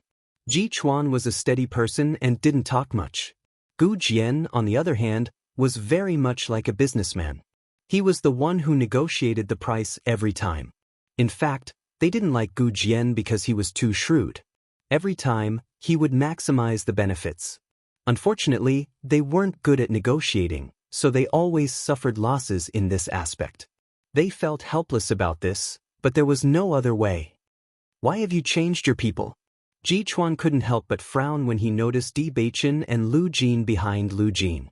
Ji Chuan was a steady person and didn't talk much. Gu Jian, on the other hand, was very much like a businessman. He was the one who negotiated the price every time. In fact, they didn't like Gu Jian because he was too shrewd. Every time, he would maximize the benefits. Unfortunately, they weren't good at negotiating, so they always suffered losses in this aspect. They felt helpless about this, but there was no other way. "Why have you changed your people?" Ji Chuan couldn't help but frown when he noticed Bewitching and Lu Jin behind Lu Jin.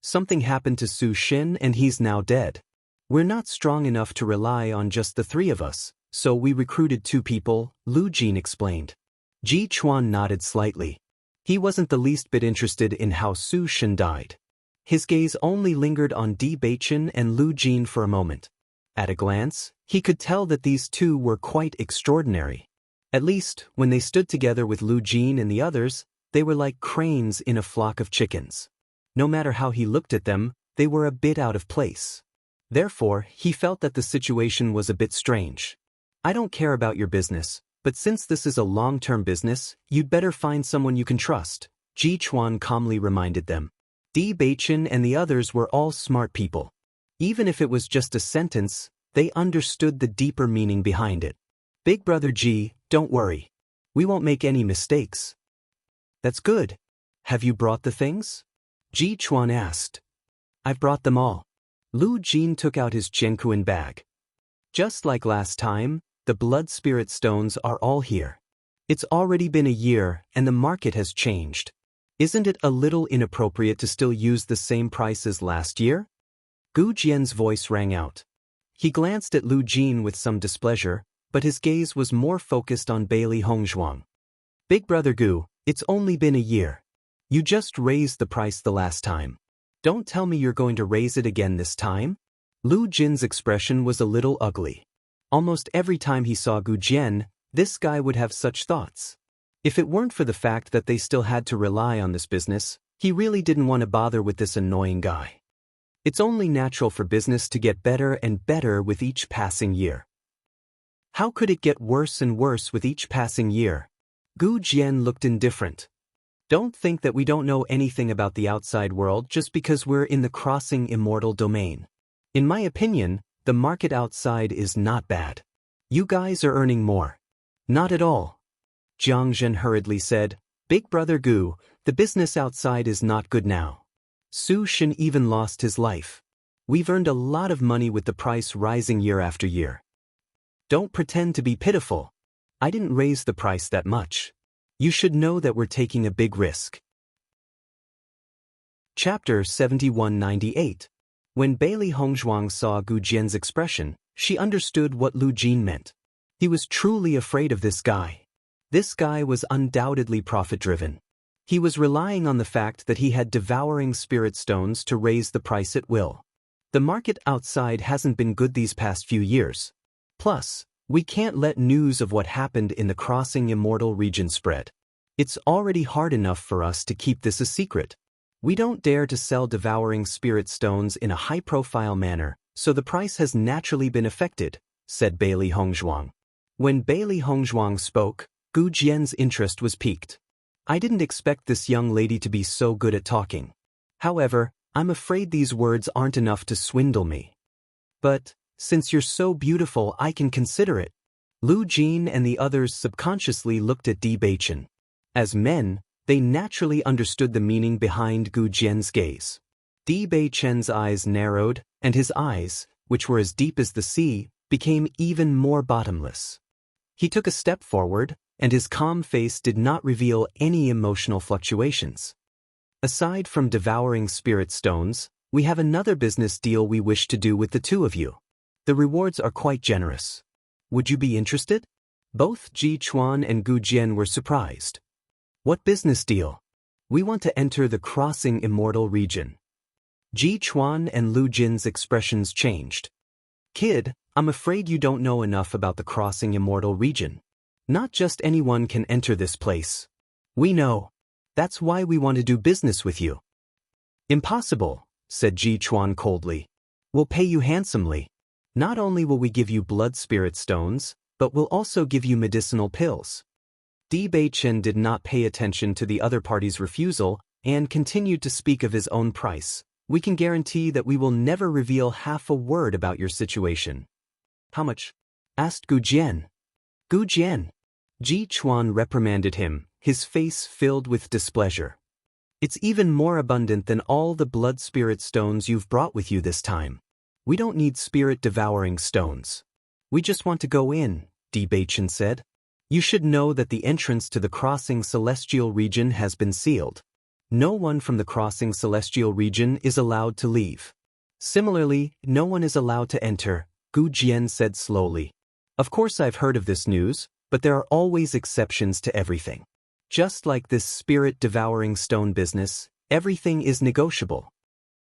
"Something happened to Su Xin and he's now dead. We're not strong enough to rely on just the three of us, so we recruited two people," Lu Jin explained. Ji Chuan nodded slightly. He wasn't the least bit interested in how Su Xin died. His gaze only lingered on Bewitching and Lu Jin for a moment. At a glance, he could tell that these two were quite extraordinary. At least, when they stood together with Lu Jin and the others, they were like cranes in a flock of chickens. No matter how he looked at them, they were a bit out of place. Therefore, he felt that the situation was a bit strange. "I don't care about your business, but since this is a long-term business, you'd better find someone you can trust," Ji Chuan calmly reminded them. Bewitching and the others were all smart people. Even if it was just a sentence, they understood the deeper meaning behind it. "Big Brother Ji, don't worry. We won't make any mistakes." "That's good. Have you brought the things?" Ji Chuan asked. "I've brought them all." Lu Jin took out his Jianquan bag. "Just like last time, the blood spirit stones are all here. It's already been a year and the market has changed. Isn't it a little inappropriate to still use the same price as last year?" Gu Jian's voice rang out. He glanced at Lu Jin with some displeasure, but his gaze was more focused on Bailey Hongzhuang. "Big Brother Gu, it's only been a year. You just raised the price the last time. Don't tell me you're going to raise it again this time?" Lu Jin's expression was a little ugly. Almost every time he saw Gu Jian, this guy would have such thoughts. If it weren't for the fact that they still had to rely on this business, he really didn't want to bother with this annoying guy. It's only natural for business to get better and better with each passing year. How could it get worse and worse with each passing year? Gu Jian looked indifferent. "Don't think that we don't know anything about the outside world just because we're in the crossing immortal domain. In my opinion, the market outside is not bad. You guys are earning more." "Not at all," Jiang Zhen hurriedly said. "Big Brother Gu, the business outside is not good now. Su Xin even lost his life. We've earned a lot of money with the price rising year after year. Don't pretend to be pitiful. I didn't raise the price that much. You should know that we're taking a big risk." Chapter 7198. When Bailey Hongzhuang saw Gu Jian's expression, She understood what Lu Jin meant. He was truly afraid of this guy. This guy was undoubtedly profit-driven. He was relying on the fact that he had devouring spirit stones to raise the price at will. The market outside hasn't been good these past few years. Plus, we can't let news of what happened in the Crossing Immortal region spread. It's already hard enough for us to keep this a secret. We don't dare to sell devouring spirit stones in a high-profile manner, so the price has naturally been affected, said Bailey Hongzhuang. When Bailey Hongzhuang spoke, Gu Jian's interest was piqued. I didn't expect this young lady to be so good at talking. However, I'm afraid these words aren't enough to swindle me. But, since you're so beautiful, I can consider it. Lu Jin and the others subconsciously looked at Bewitching. As men, they naturally understood the meaning behind Gu Jian's gaze. Bewitching's eyes narrowed, and his eyes, which were as deep as the sea, became even more bottomless. He took a step forward, and his calm face did not reveal any emotional fluctuations. Aside from devouring spirit stones, we have another business deal we wish to do with the two of you. The rewards are quite generous. Would you be interested? Both Ji Chuan and Gu Jian were surprised. What business deal? We want to enter the Crossing Immortal region. Ji Chuan and Lu Jin's expressions changed. Kid, I'm afraid you don't know enough about the Crossing Immortal region. Not just anyone can enter this place. We know. That's why we want to do business with you. Impossible, said Ji Chuan coldly. We'll pay you handsomely. Not only will we give you blood spirit stones, but we'll also give you medicinal pills. Bewitching did not pay attention to the other party's refusal and continued to speak of his own price. We can guarantee that we will never reveal half a word about your situation. How much? Asked Gu Jian. Gu Jian. Ji Chuan reprimanded him, his face filled with displeasure. It's even more abundant than all the blood spirit stones you've brought with you this time. We don't need spirit-devouring stones. We just want to go in, Bewitching said. You should know that the entrance to the Crossing Celestial region has been sealed. No one from the Crossing Celestial region is allowed to leave. Similarly, no one is allowed to enter, Gu Jian said slowly. Of course I've heard of this news, but there are always exceptions to everything. Just like this spirit-devouring stone business, everything is negotiable.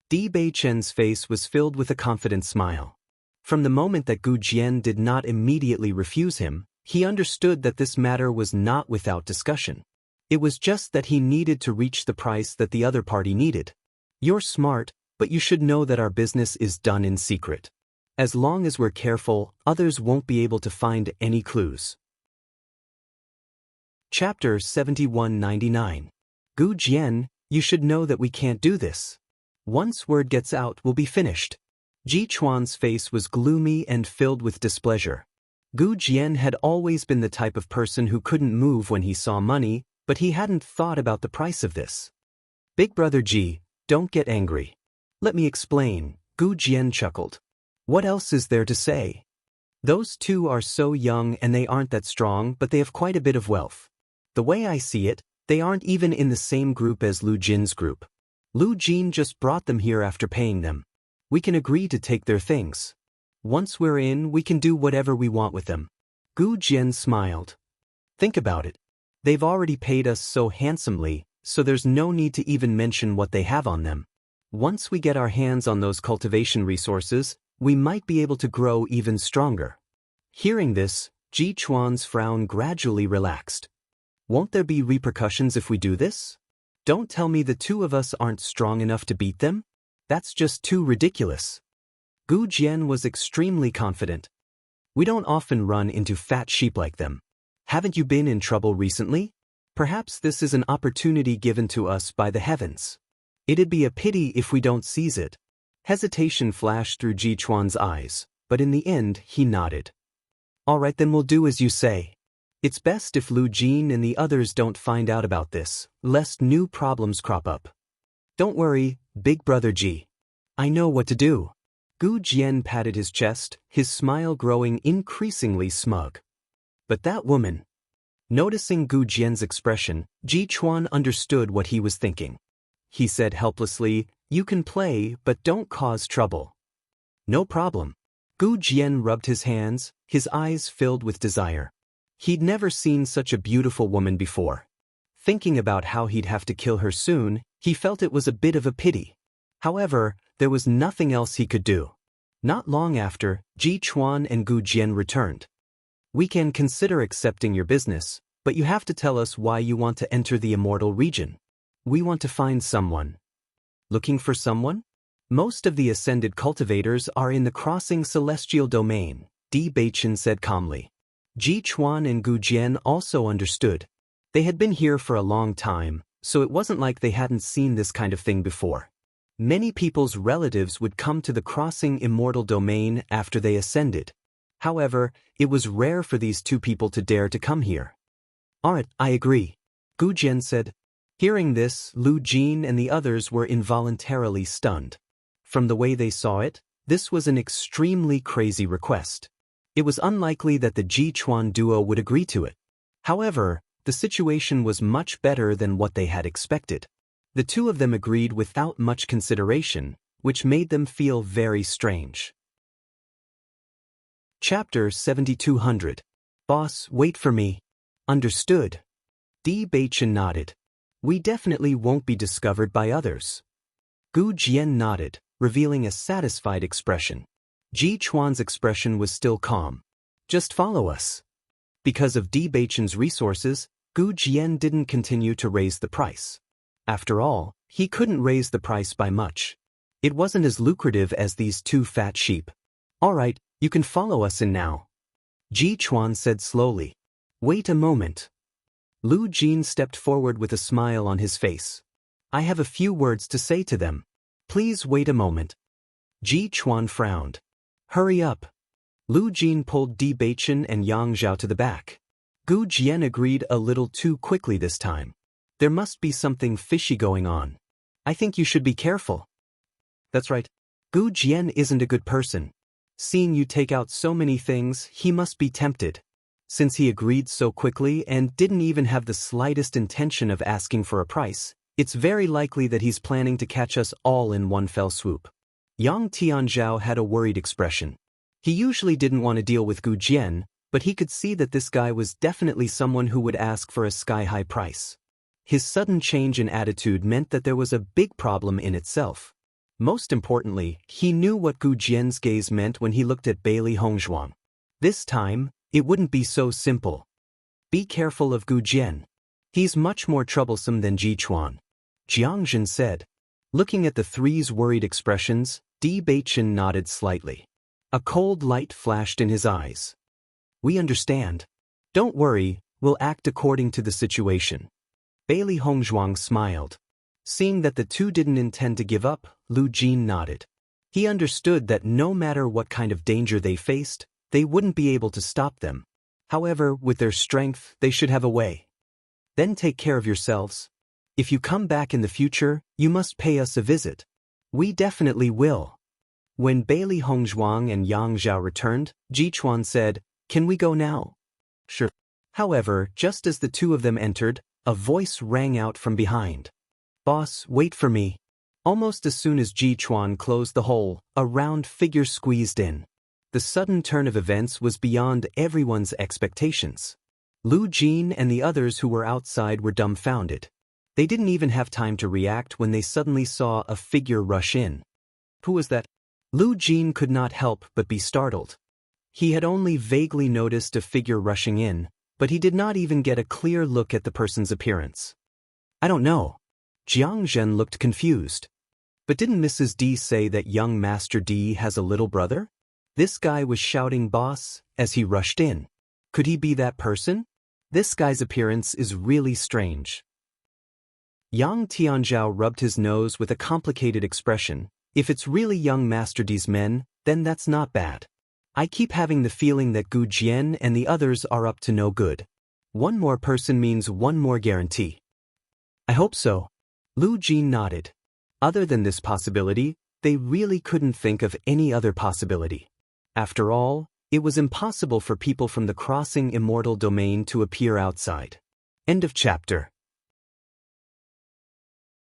Bewitching's face was filled with a confident smile. From the moment that Gu Jian did not immediately refuse him, he understood that this matter was not without discussion. It was just that he needed to reach the price that the other party needed. You're smart, but you should know that our business is done in secret. As long as we're careful, others won't be able to find any clues. Chapter 7199. Gu Jian, you should know that we can't do this. Once word gets out, we'll be finished. Ji Chuan's face was gloomy and filled with displeasure. Gu Jian had always been the type of person who couldn't move when he saw money, but he hadn't thought about the price of this. Big brother Ji, don't get angry. Let me explain, Gu Jian chuckled. What else is there to say? Those two are so young and they aren't that strong, but they have quite a bit of wealth. The way I see it, they aren't even in the same group as Lu Jin's group. Lu Jin just brought them here after paying them. We can agree to take their things. Once we're in, we can do whatever we want with them. Gu Jian smiled. Think about it. They've already paid us so handsomely, so there's no need to even mention what they have on them. Once we get our hands on those cultivation resources, we might be able to grow even stronger. Hearing this, Ji Chuan's frown gradually relaxed. Won't there be repercussions if we do this? Don't tell me the two of us aren't strong enough to beat them? That's just too ridiculous. Gu Jian was extremely confident. We don't often run into fat sheep like them. Haven't you been in trouble recently? Perhaps this is an opportunity given to us by the heavens. It'd be a pity if we don't seize it. Hesitation flashed through Ji Chuan's eyes, but in the end he nodded. All right, then we'll do as you say. It's best if Lu Jin and the others don't find out about this, lest new problems crop up. Don't worry, big brother Ji. I know what to do. Gu Jian patted his chest, his smile growing increasingly smug. But that woman. Noticing Gu Jian's expression, Ji Chuan understood what he was thinking. He said helplessly, You can play, but don't cause trouble. No problem. Gu Jian rubbed his hands, his eyes filled with desire. He'd never seen such a beautiful woman before. Thinking about how he'd have to kill her soon, he felt it was a bit of a pity. However, there was nothing else he could do. Not long after, Ji Chuan and Gu Jian returned. We can consider accepting your business, but you have to tell us why you want to enter the immortal region. We want to find someone. Looking for someone? Most of the ascended cultivators are in the crossing celestial domain, Bewitching said calmly. Ji Chuan and Gu Jian also understood. They had been here for a long time, so it wasn't like they hadn't seen this kind of thing before. Many people's relatives would come to the crossing immortal domain after they ascended. However, it was rare for these two people to dare to come here. Alright, I agree, Gu Jian said. Hearing this, Lu Jin and the others were involuntarily stunned. From the way they saw it, this was an extremely crazy request. It was unlikely that the Ji Chuan duo would agree to it. However, the situation was much better than what they had expected. The two of them agreed without much consideration, which made them feel very strange. Chapter 7200. Boss, wait for me. Understood. Bewitching nodded. We definitely won't be discovered by others. Gu Jian nodded, revealing a satisfied expression. Ji Chuan's expression was still calm. Just follow us. Because of Bewitching's resources, Gu Jian didn't continue to raise the price. After all, he couldn't raise the price by much. It wasn't as lucrative as these two fat sheep. Alright, you can follow us in now. Ji Chuan said slowly. Wait a moment. Lu Jin stepped forward with a smile on his face. I have a few words to say to them. Please wait a moment. Ji Chuan frowned. Hurry up. Lu Jin pulled Bewitching and Yang Zhao to the back. Gu Jian agreed a little too quickly this time. There must be something fishy going on. I think you should be careful. That's right. Gu Jian isn't a good person. Seeing you take out so many things, he must be tempted. Since he agreed so quickly and didn't even have the slightest intention of asking for a price, it's very likely that he's planning to catch us all in one fell swoop. Yang Tianzhao had a worried expression. He usually didn't want to deal with Gu Jian, but he could see that this guy was definitely someone who would ask for a sky-high price. His sudden change in attitude meant that there was a big problem in itself. Most importantly, he knew what Gu Jian's gaze meant when he looked at Bailey Hongzhuang. This time, it wouldn't be so simple. Be careful of Gu Jian. He's much more troublesome than Ji Chuan. Jiang Zhen said. Looking at the three's worried expressions, Bewitching nodded slightly. A cold light flashed in his eyes. We understand. Don't worry, we'll act according to the situation. Bailey Hongzhuang smiled. Seeing that the two didn't intend to give up, Lu Jin nodded. He understood that no matter what kind of danger they faced, they wouldn't be able to stop them. However, with their strength, they should have a way. Then take care of yourselves. If you come back in the future, you must pay us a visit. We definitely will. When Bailey Hongzhuang and Yang Zhao returned, Ji Chuan said, Can we go now? Sure. However, just as the two of them entered, a voice rang out from behind. Boss, wait for me. Almost as soon as Ji Chuan closed the hole, a round figure squeezed in. The sudden turn of events was beyond everyone's expectations. Lu Jin and the others who were outside were dumbfounded. They didn't even have time to react when they suddenly saw a figure rush in. Who was that? Lu Jin could not help but be startled. He had only vaguely noticed a figure rushing in, but he did not even get a clear look at the person's appearance. I don't know. Jiang Zhen looked confused. But didn't Mrs. D say that young Master D has a little brother? This guy was shouting boss as he rushed in. Could he be that person? This guy's appearance is really strange. Yang Tianzhao rubbed his nose with a complicated expression. If it's really young Master D's men, then that's not bad. I keep having the feeling that Gu Jian and the others are up to no good. One more person means one more guarantee. I hope so. Lu Jin nodded. Other than this possibility, they really couldn't think of any other possibility. After all, it was impossible for people from the crossing immortal domain to appear outside. End of chapter.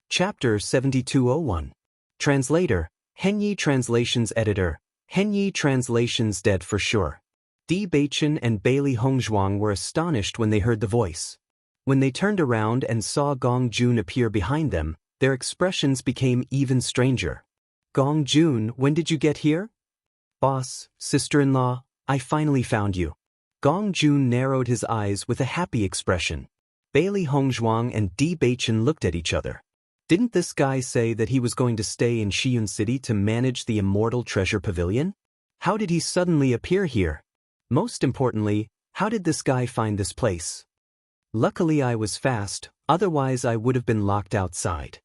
Chapter 7201. Translator, Henyi Translations Editor, Henyi translations dead for sure. Di Baichen and Bailey Hongzhuang were astonished when they heard the voice. When they turned around and saw Gong Jun appear behind them, their expressions became even stranger. Gong Jun, when did you get here? Boss, sister-in-law, I finally found you. Gong Jun narrowed his eyes with a happy expression. Bailey Hongzhuang and Di Baichen looked at each other. Didn't this guy say that he was going to stay in Shiyun City to manage the Immortal Treasure Pavilion? How did he suddenly appear here? Most importantly, how did this guy find this place? Luckily I was fast, otherwise I would have been locked outside.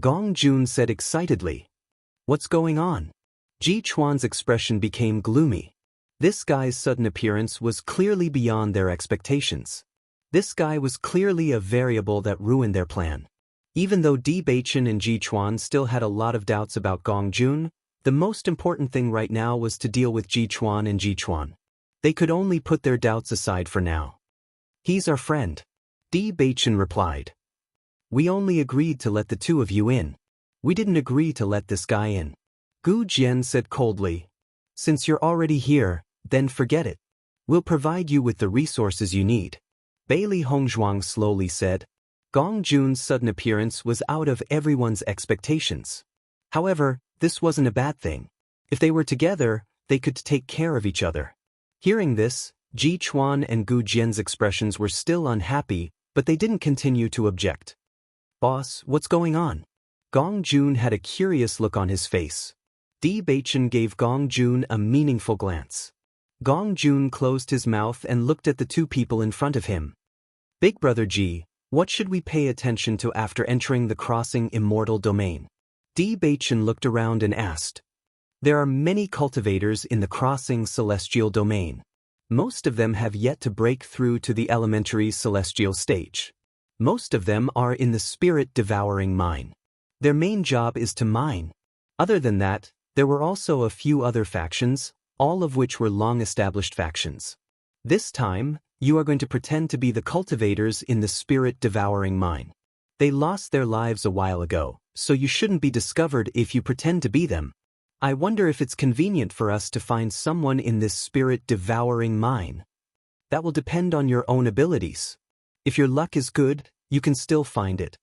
Gong Jun said excitedly. What's going on? Ji Chuan's expression became gloomy. This guy's sudden appearance was clearly beyond their expectations. This guy was clearly a variable that ruined their plan. Even though Di Baichen and Ji Chuan still had a lot of doubts about Gong Jun, the most important thing right now was to deal with Ji Chuan and Ji Chuan. They could only put their doubts aside for now. He's our friend. Di Baichen replied. We only agreed to let the two of you in. We didn't agree to let this guy in. Gu Jian said coldly. Since you're already here, then forget it. We'll provide you with the resources you need. Bailey Hongzhuang slowly said. Gong Jun's sudden appearance was out of everyone's expectations. However, this wasn't a bad thing. If they were together, they could take care of each other. Hearing this, Ji Chuan and Gu Jian's expressions were still unhappy, but they didn't continue to object. Boss, what's going on? Gong Jun had a curious look on his face. Di Baichen gave Gong Jun a meaningful glance. Gong Jun closed his mouth and looked at the two people in front of him. Big Brother Ji, what should we pay attention to after entering the crossing immortal domain? Di Baichen looked around and asked. There are many cultivators in the crossing celestial domain. Most of them have yet to break through to the elementary celestial stage. Most of them are in the spirit-devouring mine. Their main job is to mine. Other than that, there were also a few other factions, all of which were long-established factions. This time, you are going to pretend to be the cultivators in the spirit-devouring mine. They lost their lives a while ago, so you shouldn't be discovered if you pretend to be them. I wonder if it's convenient for us to find someone in this spirit-devouring mine. That will depend on your own abilities. If your luck is good, you can still find it.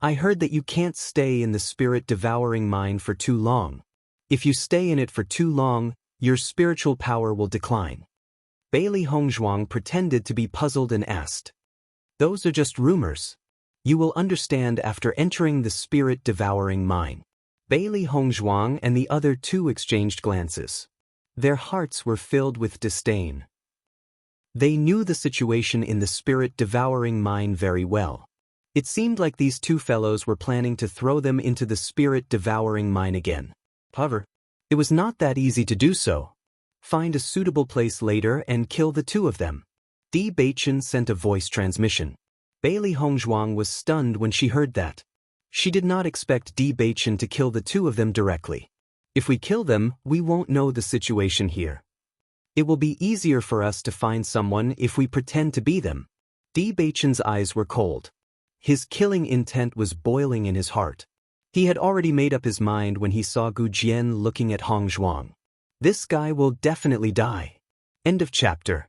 I heard that you can't stay in the spirit-devouring mine for too long. If you stay in it for too long, your spiritual power will decline. Bailey Hongzhuang pretended to be puzzled and asked. Those are just rumors. You will understand after entering the spirit-devouring mine. Bailey Hongzhuang and the other two exchanged glances. Their hearts were filled with disdain. They knew the situation in the spirit-devouring mine very well. It seemed like these two fellows were planning to throw them into the spirit-devouring mine again. However, it was not that easy to do so. Find a suitable place later and kill the two of them. Di Baichen sent a voice transmission. Bailey Hongzhuang was stunned when she heard that. She did not expect Di Baichen to kill the two of them directly. If we kill them, we won't know the situation here. It will be easier for us to find someone if we pretend to be them. Di Baichen's eyes were cold. His killing intent was boiling in his heart. He had already made up his mind when he saw Gu Jian looking at Hongzhuang. This guy will definitely die. End of chapter.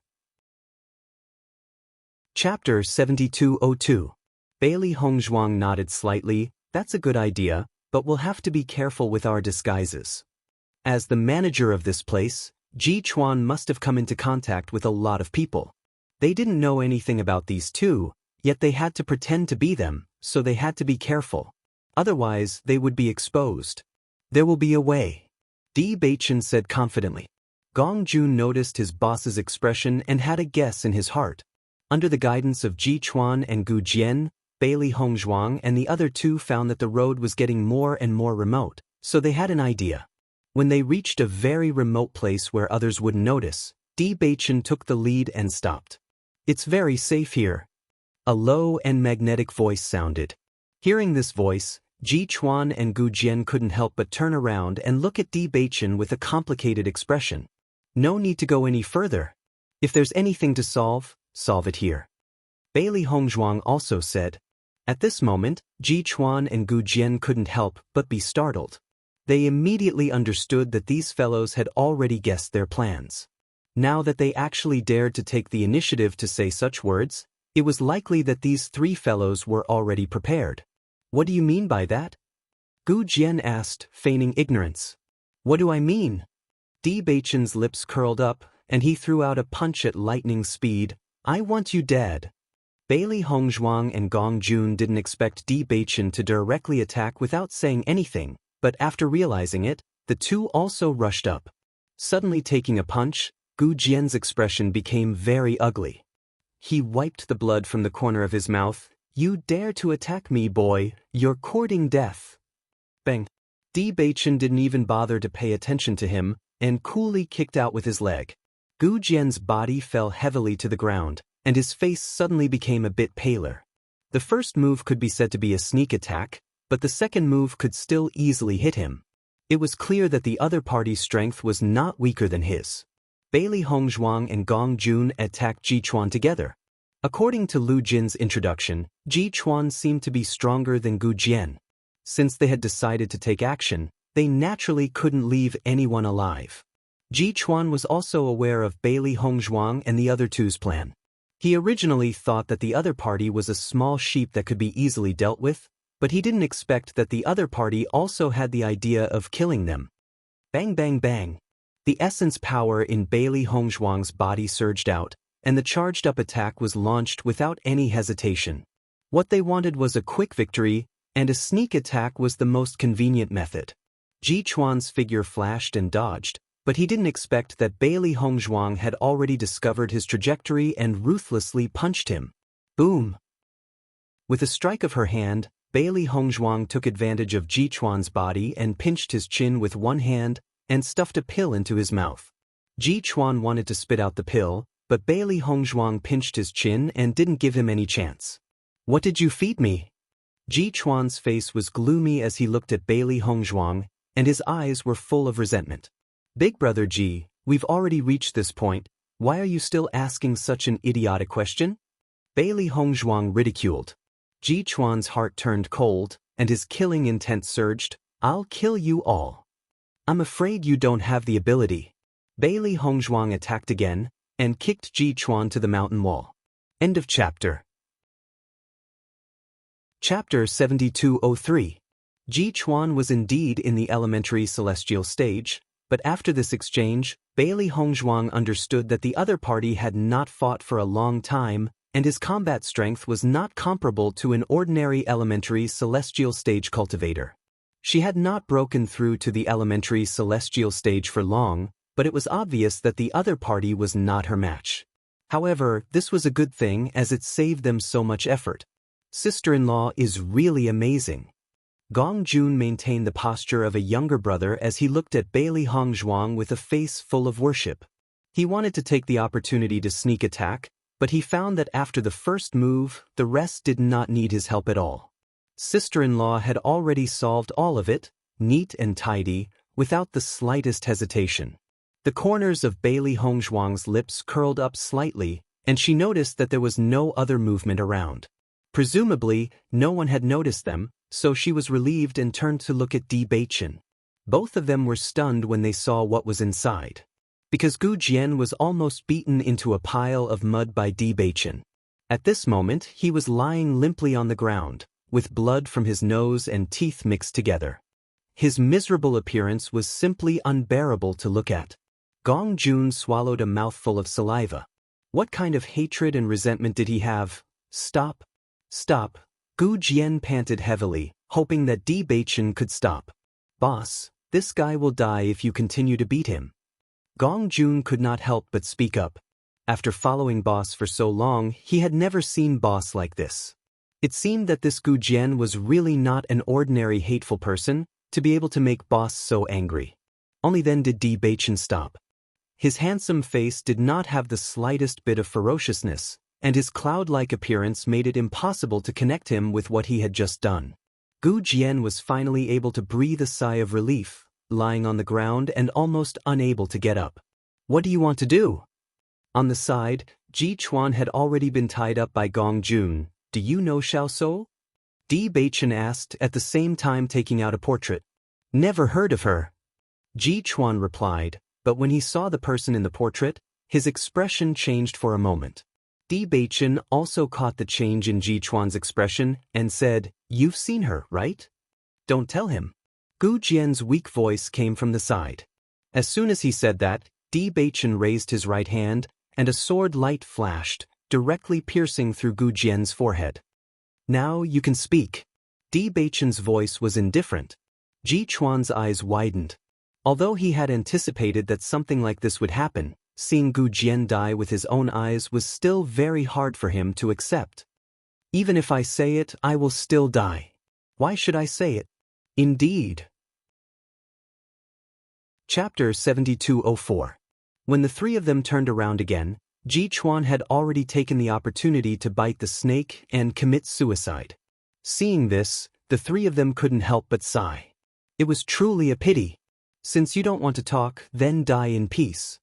Chapter 7202. Bailey Hongzhuang nodded slightly. That's a good idea, but we'll have to be careful with our disguises. As the manager of this place, Ji Chuan must have come into contact with a lot of people. They didn't know anything about these two, yet they had to pretend to be them, so they had to be careful. Otherwise, they would be exposed. There will be a way. Di Baichen said confidently. Gong Jun noticed his boss's expression and had a guess in his heart. Under the guidance of Ji Chuan and Gu Jian, Bailey Hongzhuang and the other two found that the road was getting more and more remote, so they had an idea. When they reached a very remote place where others wouldn't notice, Di Baichen took the lead and stopped. It's very safe here. A low and magnetic voice sounded. Hearing this voice, Ji Chuan and Gu Jian couldn't help but turn around and look at Di Baichen with a complicated expression. No need to go any further. If there's anything to solve, solve it here. Bailey Hongzhuang also said. At this moment, Ji Chuan and Gu Jian couldn't help but be startled. They immediately understood that these fellows had already guessed their plans. Now that they actually dared to take the initiative to say such words, it was likely that these three fellows were already prepared. What do you mean by that? Gu Jian asked, feigning ignorance. What do I mean? Di Beichen's lips curled up, and he threw out a punch at lightning speed. I want you dead. Bailey Hongzhuang and Gong Jun didn't expect Di Beichen to directly attack without saying anything, but after realizing it, the two also rushed up. Suddenly taking a punch, Gu Jian's expression became very ugly. He wiped the blood from the corner of his mouth. You dare to attack me, boy, you're courting death. Bang. Di Beichen didn't even bother to pay attention to him, and coolly kicked out with his leg. Gu Jian's body fell heavily to the ground, and his face suddenly became a bit paler. The first move could be said to be a sneak attack, but the second move could still easily hit him. It was clear that the other party's strength was not weaker than his. Bailey Hongzhuang and Gong Jun attacked Ji Chuan together. According to Lu Jin's introduction, Ji Chuan seemed to be stronger than Gu Jian. Since they had decided to take action, they naturally couldn't leave anyone alive. Ji Chuan was also aware of Bailey Hongzhuang and the other two's plan. He originally thought that the other party was a small sheep that could be easily dealt with, but he didn't expect that the other party also had the idea of killing them. Bang bang bang. The essence power in Bailey Hongzhuang's body surged out, and the charged-up attack was launched without any hesitation. What they wanted was a quick victory, and a sneak attack was the most convenient method. Ji Chuan's figure flashed and dodged, but he didn't expect that Bailey Hongzhuang had already discovered his trajectory and ruthlessly punched him. Boom! With a strike of her hand, Bailey Hongzhuang took advantage of Ji Chuan's body and pinched his chin with one hand and stuffed a pill into his mouth. Ji Chuan wanted to spit out the pill, but Bailey Hongzhuang pinched his chin and didn't give him any chance. What did you feed me? Ji Chuan's face was gloomy as he looked at Bailey Hongzhuang, and his eyes were full of resentment. Big brother Ji, we've already reached this point, why are you still asking such an idiotic question? Bailey Hongzhuang ridiculed. Ji Chuan's heart turned cold, and his killing intent surged. I'll kill you all. I'm afraid you don't have the ability. Bailey Hongzhuang attacked again, and kicked Ji Chuan to the mountain wall. End of chapter. Chapter 7203. Ji Chuan was indeed in the elementary celestial stage, but after this exchange, Bailey Hongzhuang understood that the other party had not fought for a long time, and his combat strength was not comparable to an ordinary elementary celestial stage cultivator. She had not broken through to the elementary celestial stage for long, but it was obvious that the other party was not her match. However, this was a good thing as it saved them so much effort. Sister-in-law is really amazing. Gong Jun maintained the posture of a younger brother as he looked at Bailey Hongzhuang with a face full of worship. He wanted to take the opportunity to sneak attack, but he found that after the first move, the rest did not need his help at all. Sister-in-law had already solved all of it, neat and tidy, without the slightest hesitation. The corners of Bailey Hongzhuang's lips curled up slightly, and she noticed that there was no other movement around. Presumably, no one had noticed them, so she was relieved and turned to look at Di Beichen. Both of them were stunned when they saw what was inside. Because Gu Jian was almost beaten into a pile of mud by Di Beichen. At this moment, he was lying limply on the ground, with blood from his nose and teeth mixed together. His miserable appearance was simply unbearable to look at. Gong Jun swallowed a mouthful of saliva. What kind of hatred and resentment did he have? Stop. Stop. Gu Jian panted heavily, hoping that Di Beichen could stop. Boss, this guy will die if you continue to beat him. Gong Jun could not help but speak up. After following Boss for so long, he had never seen Boss like this. It seemed that this Gu Jian was really not an ordinary hateful person, to be able to make Boss so angry. Only then did Di Beichen stop. His handsome face did not have the slightest bit of ferociousness, and his cloud-like appearance made it impossible to connect him with what he had just done. Gu Jian was finally able to breathe a sigh of relief, lying on the ground and almost unable to get up. What do you want to do? On the side, Ji Chuan had already been tied up by Gong Jun. Do you know Xiao So? Di Beichen asked, at the same time taking out a portrait. Never heard of her. Ji Chuan replied, but when he saw the person in the portrait, his expression changed for a moment. Di Beichen also caught the change in Ji Chuan's expression and said, "You've seen her, right? Don't tell him." Gu Jian's weak voice came from the side. As soon as he said that, Di Beichen raised his right hand, and a sword light flashed, directly piercing through Gu Jian's forehead. "Now you can speak." Di Beichen's voice was indifferent. Ji Chuan's eyes widened. Although he had anticipated that something like this would happen, seeing Gu Jian die with his own eyes was still very hard for him to accept. "Even if I say it, I will still die. Why should I say it?" "Indeed." Chapter 7204. When the three of them turned around again, Ji Chuan had already taken the opportunity to bite the snake and commit suicide. Seeing this, the three of them couldn't help but sigh. It was truly a pity. "Since you don't want to talk, then die in peace."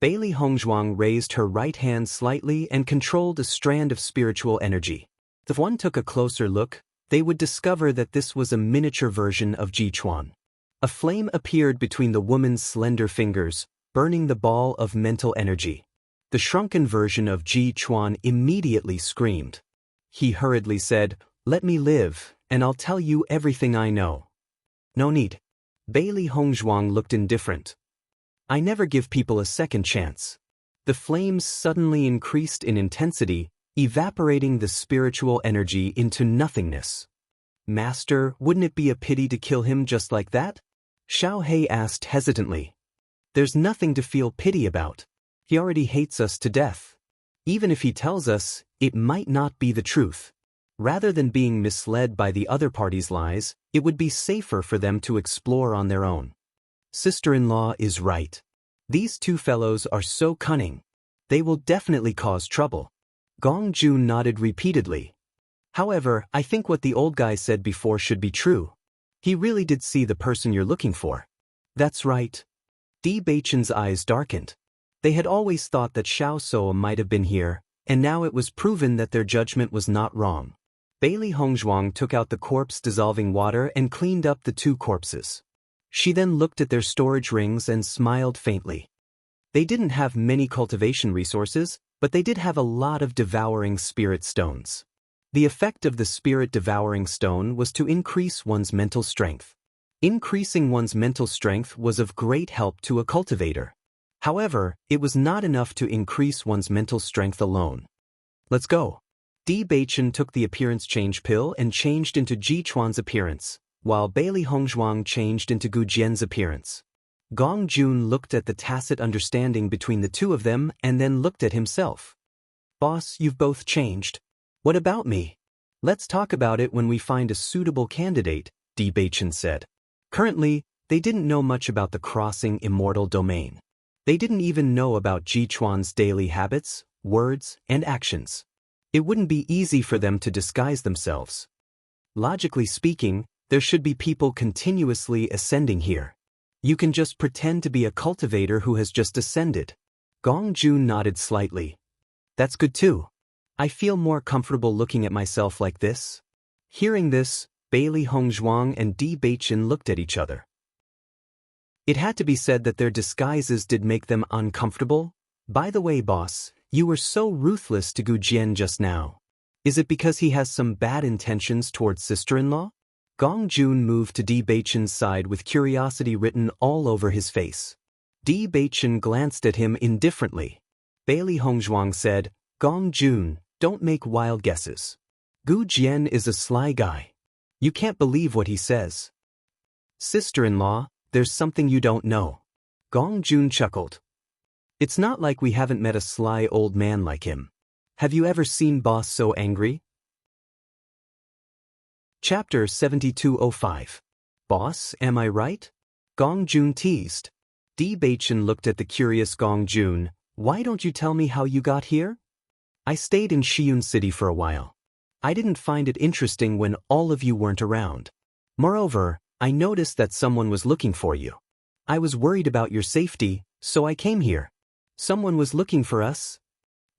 Bailey Hongzhuang raised her right hand slightly and controlled a strand of spiritual energy. If one took a closer look, they would discover that this was a miniature version of Ji Chuan. A flame appeared between the woman's slender fingers, burning the ball of mental energy. The shrunken version of Ji Chuan immediately screamed. He hurriedly said, "Let me live, and I'll tell you everything I know." "No need." Bailey Hongzhuang looked indifferent. "I never give people a second chance." The flames suddenly increased in intensity, evaporating the spiritual energy into nothingness. "Master, wouldn't it be a pity to kill him just like that?" Xiao He asked hesitantly. "There's nothing to feel pity about. He already hates us to death. Even if he tells us, it might not be the truth. Rather than being misled by the other party's lies, it would be safer for them to explore on their own." Sister-in-law is right. These two fellows are so cunning. They will definitely cause trouble. Gong Jun nodded repeatedly. "However, I think what the old guy said before should be true. He really did see the person you're looking for." "That's right." Di Beichen's eyes darkened. They had always thought that Xiao So might have been here, and now it was proven that their judgment was not wrong. Bailey Hongzhuang took out the corpse-dissolving water and cleaned up the two corpses. She then looked at their storage rings and smiled faintly. They didn't have many cultivation resources, but they did have a lot of devouring spirit stones. The effect of the spirit devouring stone was to increase one's mental strength. Increasing one's mental strength was of great help to a cultivator. However, it was not enough to increase one's mental strength alone. "Let's go." Di Beichen took the appearance change pill and changed into Ji Chuan's appearance, while Bailey Hongzhuang changed into Gu Jian's appearance. Gong Jun looked at the tacit understanding between the two of them and then looked at himself. "Boss, you've both changed. What about me?" "Let's talk about it when we find a suitable candidate," Di Beichen said. Currently, they didn't know much about the crossing immortal domain. They didn't even know about Ji Chuan's daily habits, words, and actions. It wouldn't be easy for them to disguise themselves. Logically speaking, there should be people continuously ascending here. You can just pretend to be a cultivator who has just ascended. Gong Jun nodded slightly. "That's good too. I feel more comfortable looking at myself like this." Hearing this, Bailey Hongzhuang and Di Beichen looked at each other. It had to be said that their disguises did make them uncomfortable. "By the way, boss, you were so ruthless to Gu Jian just now. Is it because he has some bad intentions towards sister-in-law?" Gong Jun moved to Di Beichen's side with curiosity written all over his face. Di Beichen glanced at him indifferently. Bailey Hongzhuang said, "Gong Jun, don't make wild guesses. Gu Jian is a sly guy. You can't believe what he says." "Sister-in-law, there's something you don't know." Gong Jun chuckled. "It's not like we haven't met a sly old man like him. Have you ever seen boss so angry?" Chapter 7205. "Boss, am I right?" Gong Jun teased. Di Beichen looked at the curious Gong Jun. "Why don't you tell me how you got here?" "I stayed in Shiyun City for a while. I didn't find it interesting when all of you weren't around. Moreover, I noticed that someone was looking for you. I was worried about your safety, so I came here." "Someone was looking for us?"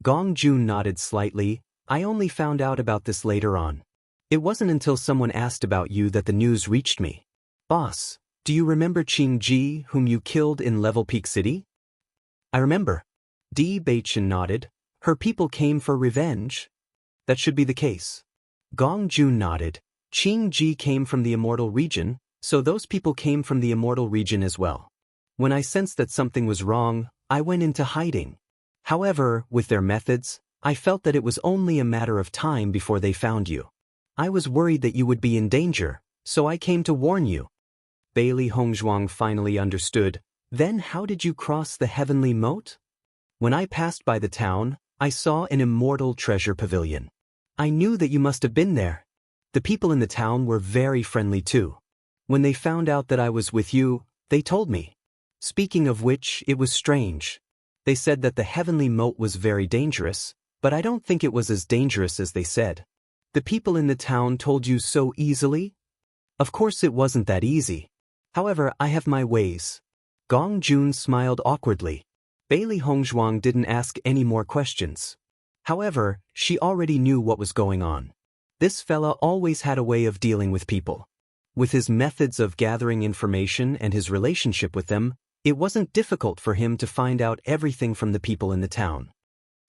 Gong Jun nodded slightly. "I only found out about this later on. It wasn't until someone asked about you that the news reached me." "Boss, Do you remember Qing Ji, whom you killed in Level Peak City? I remember. Di Baichen nodded. Her people came for revenge? That should be the case. Gong Jun nodded. Qing Ji came from the Immortal Region, so those people came from the Immortal Region as well. When I sensed that something was wrong, I went into hiding. However, with their methods, I felt that it was only a matter of time before they found you. I was worried that you would be in danger, so I came to warn you. Bailey Hongzhuang finally understood. Then how did you cross the heavenly moat? When I passed by the town, I saw an immortal treasure pavilion. I knew that you must have been there. The people in the town were very friendly too. When they found out that I was with you, they told me. Speaking of which, it was strange. They said that the heavenly moat was very dangerous, but I don't think it was as dangerous as they said. The people in the town told you so easily? Of course it wasn't that easy. However, I have my ways. Gong Jun smiled awkwardly. Bailey Hongzhuang didn't ask any more questions. However, she already knew what was going on. This fella always had a way of dealing with people. With his methods of gathering information and his relationship with them, it wasn't difficult for him to find out everything from the people in the town.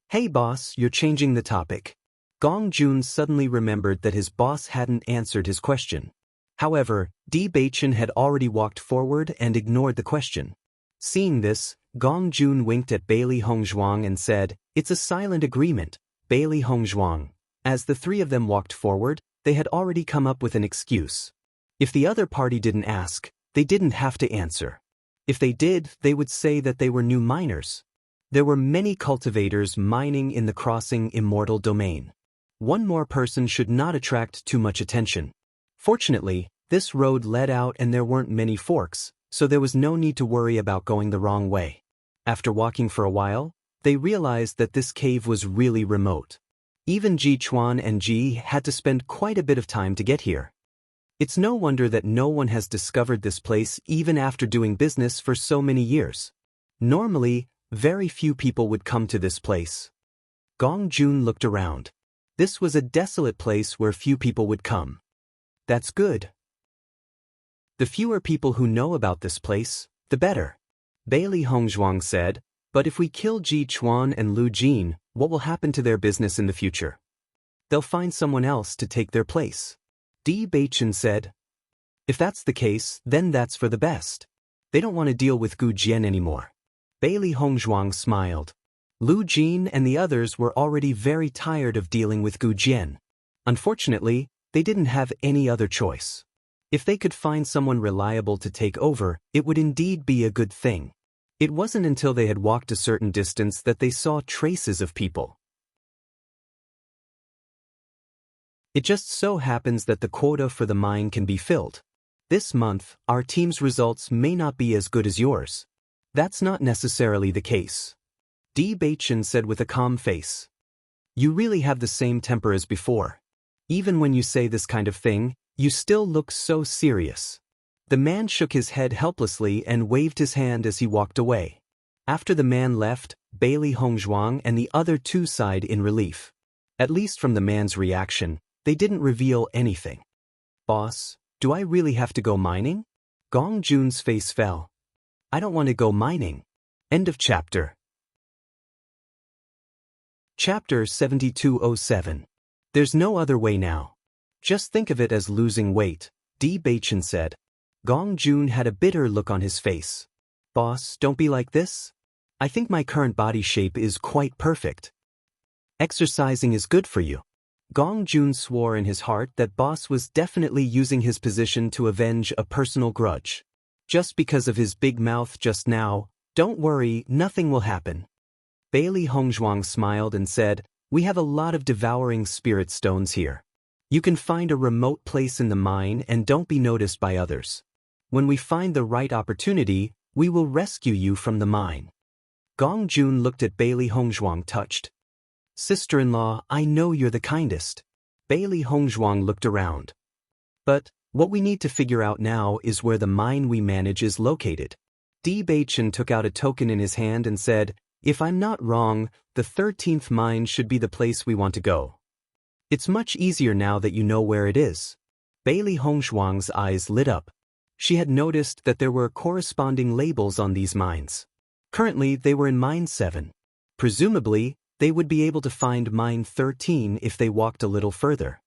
Hey boss, you're changing the topic. Gong Jun suddenly remembered that his boss hadn't answered his question. However, Di Baichen had already walked forward and ignored the question. Seeing this, Gong Jun winked at Bailey Hongzhuang and said, "It's a silent agreement, Bailey Hongzhuang." As the three of them walked forward, they had already come up with an excuse. If the other party didn't ask, they didn't have to answer. If they did, they would say that they were new miners. There were many cultivators mining in the crossing immortal domain. One more person should not attract too much attention. Fortunately, this road led out and there weren't many forks, so there was no need to worry about going the wrong way. After walking for a while, they realized that this cave was really remote. Even Ji Chuan and Ji had to spend quite a bit of time to get here. It's no wonder that no one has discovered this place even after doing business for so many years. Normally, very few people would come to this place. Gong Jun looked around. This was a desolate place where few people would come. That's good. The fewer people who know about this place, the better. Bailey Hongzhuang said, but if we kill Ji Chuan and Lu Jin, what will happen to their business in the future? They'll find someone else to take their place. Di Baichen said, if that's the case, then that's for the best. They don't want to deal with Gu Jian anymore. Bailey Hongzhuang smiled. Lu Jin and the others were already very tired of dealing with Gu Jian. Unfortunately, they didn't have any other choice. If they could find someone reliable to take over, it would indeed be a good thing. It wasn't until they had walked a certain distance that they saw traces of people. It just so happens that the quota for the mine can be filled. This month, our team's results may not be as good as yours. That's not necessarily the case. Di Baichen said with a calm face. You really have the same temper as before. Even when you say this kind of thing, you still look so serious. The man shook his head helplessly and waved his hand as he walked away. After the man left, Bailey Hongzhuang and the other two sighed in relief. At least from the man's reaction, they didn't reveal anything. Boss, do I really have to go mining? Gong Jun's face fell. I don't want to go mining. End of chapter. Chapter 7207. There's no other way now. Just think of it as losing weight, Di Baichen said. Gong Jun had a bitter look on his face. Boss, don't be like this. I think my current body shape is quite perfect. Exercising is good for you. Gong Jun swore in his heart that Boss was definitely using his position to avenge a personal grudge. Just because of his big mouth just now, don't worry, nothing will happen. Bailey Hongzhuang smiled and said, we have a lot of devouring spirit stones here. You can find a remote place in the mine and don't be noticed by others. When we find the right opportunity, we will rescue you from the mine. Gong Jun looked at Bailey Hongzhuang touched. Sister-in-law, I know you're the kindest. Bailey Hongzhuang looked around. But, what we need to figure out now is where the mine we manage is located. Di Baichen took out a token in his hand and said, if I'm not wrong, the 13th mine should be the place we want to go. It's much easier now that you know where it is. Bailey Hongzhuang's eyes lit up. She had noticed that there were corresponding labels on these mines. Currently, they were in Mine 7. Presumably, they would be able to find Mine 13 if they walked a little further.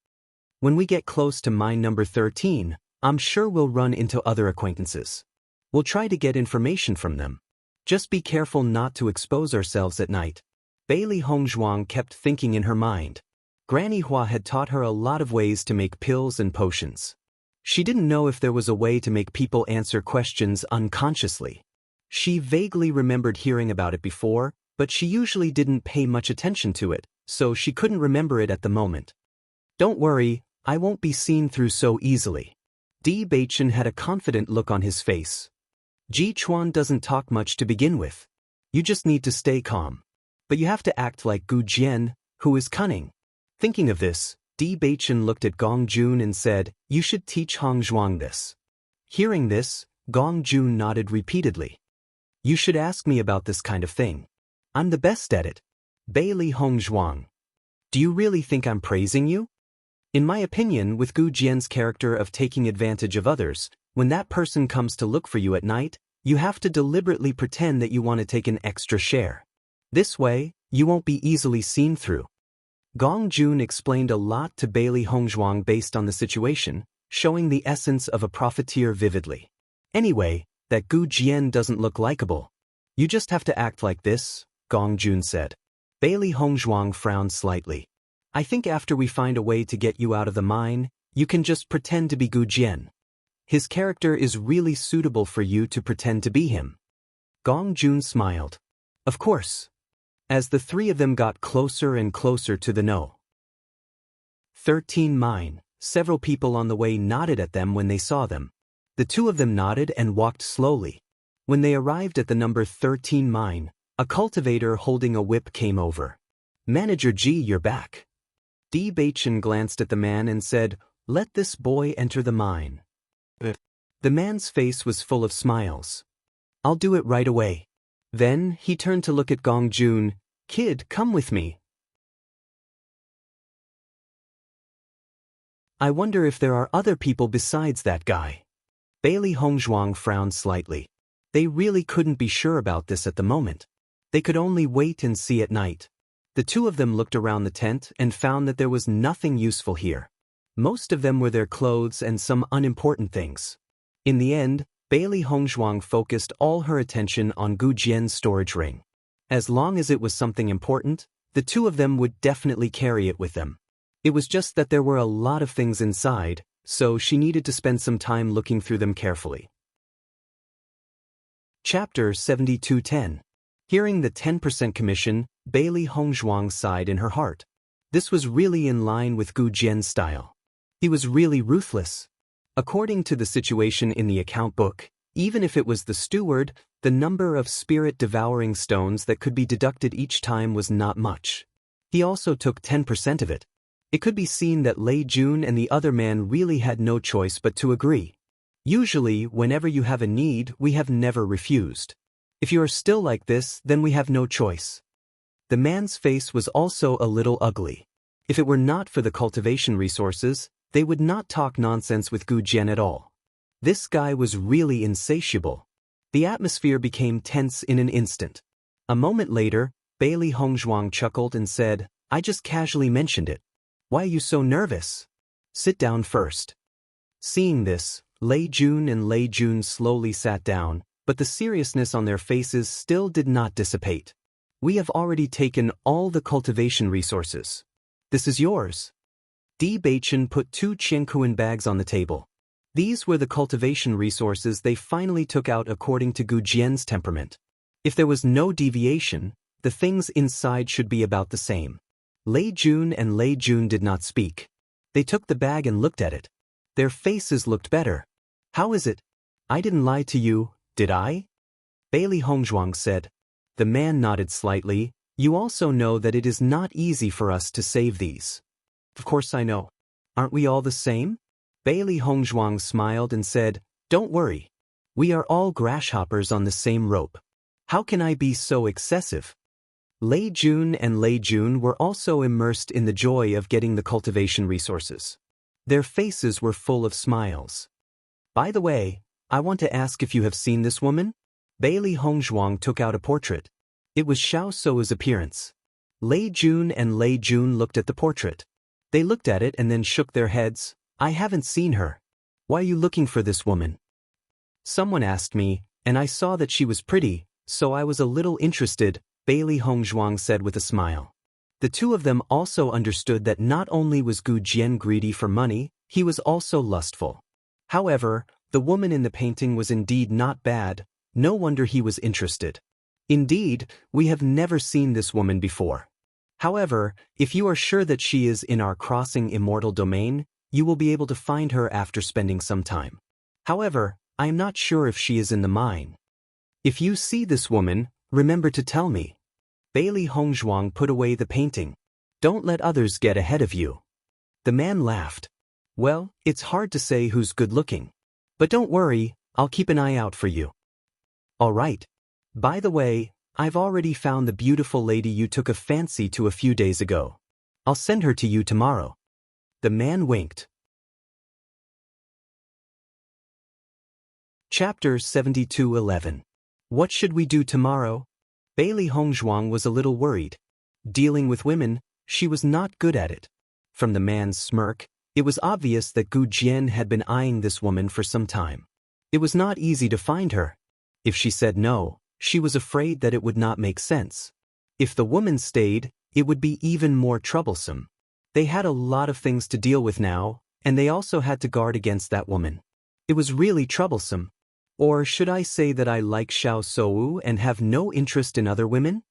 When we get close to mine number 13, I'm sure we'll run into other acquaintances. We'll try to get information from them. Just be careful not to expose ourselves at night. Bailey Hongzhuang kept thinking in her mind. Granny Hua had taught her a lot of ways to make pills and potions. She didn't know if there was a way to make people answer questions unconsciously. She vaguely remembered hearing about it before, but she usually didn't pay much attention to it, so she couldn't remember it at the moment. Don't worry, I won't be seen through so easily. Bewitching had a confident look on his face. Ji Chuan doesn't talk much to begin with. You just need to stay calm. But you have to act like Gu Jian, who is cunning. Thinking of this, Bewitching looked at Gong Jun and said, "You should teach Hongzhuang this." Hearing this, Gong Jun nodded repeatedly. "You should ask me about this kind of thing. I'm the best at it." Bailey Hongzhuang. "Do you really think I'm praising you?" In my opinion, with Gu Jian's character of taking advantage of others, when that person comes to look for you at night, you have to deliberately pretend that you want to take an extra share. This way, you won't be easily seen through. Gong Jun explained a lot to Bailey Hongzhuang based on the situation, showing the essence of a profiteer vividly. Anyway, that Gu Jian doesn't look likable. You just have to act like this, Gong Jun said. Bailey Hongzhuang frowned slightly. I think after we find a way to get you out of the mine, you can just pretend to be Gu Jian. His character is really suitable for you to pretend to be him. Gong Jun smiled. Of course. As the three of them got closer and closer to the No. 13 mine, several people on the way nodded at them when they saw them. The two of them nodded and walked slowly. When they arrived at the number 13 mine, a cultivator holding a whip came over. Manager Ji, you're back. Bewitching glanced at the man and said, "Let this boy enter the mine." The man's face was full of smiles. "I'll do it right away." Then, he turned to look at Gong Jun. "Kid, come with me." I wonder if there are other people besides that guy. Bailey Hongzhuang frowned slightly. They really couldn't be sure about this at the moment. They could only wait and see at night. The two of them looked around the tent and found that there was nothing useful here. Most of them were their clothes and some unimportant things. In the end, Bailey Hongzhuang focused all her attention on Gu Jian's storage ring. As long as it was something important, the two of them would definitely carry it with them. It was just that there were a lot of things inside, so she needed to spend some time looking through them carefully. Chapter 72:10. Hearing the 10% commission, Bailey Hongzhuang sighed in her heart. This was really in line with Gu Jian's style. He was really ruthless. According to the situation in the account book, even if it was the steward, the number of spirit-devouring stones that could be deducted each time was not much. He also took 10% of it. It could be seen that Lei Jun and the other man really had no choice but to agree. Usually, whenever you have a need, we have never refused. If you are still like this, then we have no choice. The man's face was also a little ugly. If it were not for the cultivation resources, they would not talk nonsense with Gu Jian at all. This guy was really insatiable. The atmosphere became tense in an instant. A moment later, Bailey Hongzhuang chuckled and said, "I just casually mentioned it. Why are you so nervous? Sit down first." Seeing this, Lei Jun and Lei Jun slowly sat down, but the seriousness on their faces still did not dissipate. "We have already taken all the cultivation resources. This is yours." Bewitching put 2 Qiankuan bags on the table. These were the cultivation resources they finally took out according to Gu Jian's temperament. If there was no deviation, the things inside should be about the same. Lei Jun and Lei Jun did not speak. They took the bag and looked at it. Their faces looked better. "How is it? I didn't lie to you, did I?" Bailey Hongzhuang said. The man nodded slightly. "You also know that it is not easy for us to save these." "Of course I know. Aren't we all the same?" Bailey Hongzhuang smiled and said, "Don't worry. We are all grasshoppers on the same rope. How can I be so excessive?" Lei Jun and Lei Jun were also immersed in the joy of getting the cultivation resources. Their faces were full of smiles. By the way, I want to ask if you have seen this woman? Bailey Hongzhuang took out a portrait. It was Xiao Sou's appearance. Lei Jun and Lei Jun looked at the portrait. They looked at it and then shook their heads. I haven't seen her. Why are you looking for this woman? Someone asked me, and I saw that she was pretty, so I was a little interested, Bailey Hongzhuang said with a smile. The two of them also understood that not only was Gu Jian greedy for money, he was also lustful. However, the woman in the painting was indeed not bad, no wonder he was interested. Indeed, we have never seen this woman before. However, if you are sure that she is in our crossing immortal domain, you will be able to find her after spending some time. However, I am not sure if she is in the mine. If you see this woman, remember to tell me. Bailey Hongzhuang put away the painting. Don't let others get ahead of you. The man laughed. Well, it's hard to say who's good-looking. But don't worry, I'll keep an eye out for you. All right. By the way, I've already found the beautiful lady you took a fancy to a few days ago. I'll send her to you tomorrow. The man winked. Chapter 72:11. What should we do tomorrow? Bailey Hongzhuang was a little worried. Dealing with women, she was not good at it. From the man's smirk, it was obvious that Gu Jian had been eyeing this woman for some time. It was not easy to find her. If she said no, she was afraid that it would not make sense. If the woman stayed, it would be even more troublesome. They had a lot of things to deal with now, and they also had to guard against that woman. It was really troublesome. Or should I say that I like Xiao Sou and have no interest in other women?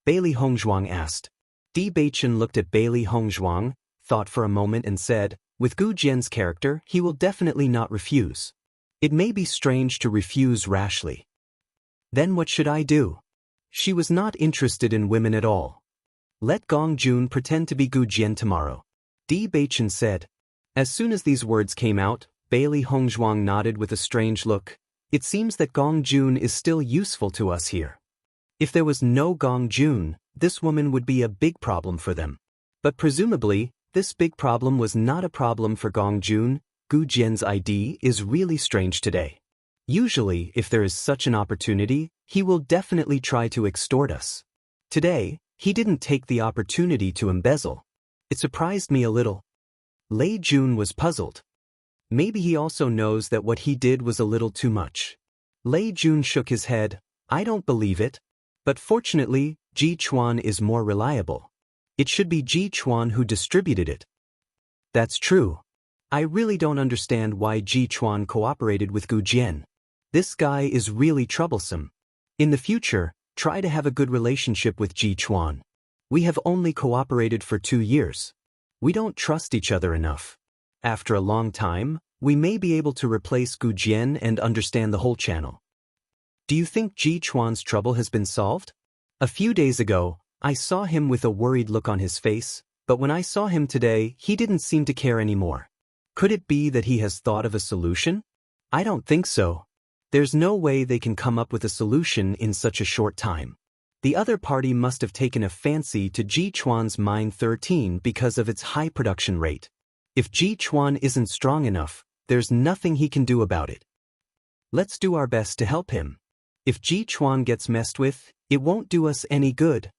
Bailey Hongzhuang asked. Bewitching looked at Bailey Hongzhuang, thought for a moment and said, with Gu Jian's character, he will definitely not refuse. It may be strange to refuse rashly. Then what should I do? She was not interested in women at all. Let Gong Jun pretend to be Gu Jian tomorrow. Bewitching said. As soon as these words came out, Bailey Hongzhuang nodded with a strange look. It seems that Gong Jun is still useful to us here. If there was no Gong Jun, this woman would be a big problem for them. But presumably, this big problem was not a problem for Gong Jun. Gu Jian's ID is really strange today. Usually, if there is such an opportunity, he will definitely try to extort us. Today, he didn't take the opportunity to embezzle. It surprised me a little. Lei Jun was puzzled. Maybe he also knows that what he did was a little too much. Lei Jun shook his head. I don't believe it. But fortunately, Ji Chuan is more reliable. It should be Ji Chuan who distributed it. That's true. I really don't understand why Ji Chuan cooperated with Gu Jian. This guy is really troublesome. In the future, try to have a good relationship with Ji Chuan. We have only cooperated for 2 years. We don't trust each other enough. After a long time, we may be able to replace Gu Jian and understand the whole channel. Do you think Ji Chuan's trouble has been solved? A few days ago, I saw him with a worried look on his face, but when I saw him today, he didn't seem to care anymore. Could it be that he has thought of a solution? I don't think so. There's no way they can come up with a solution in such a short time. The other party must have taken a fancy to Ji Chuan's Mine 13 because of its high production rate. If Ji Chuan isn't strong enough, there's nothing he can do about it. Let's do our best to help him. If Ji Chuan gets messed with, it won't do us any good.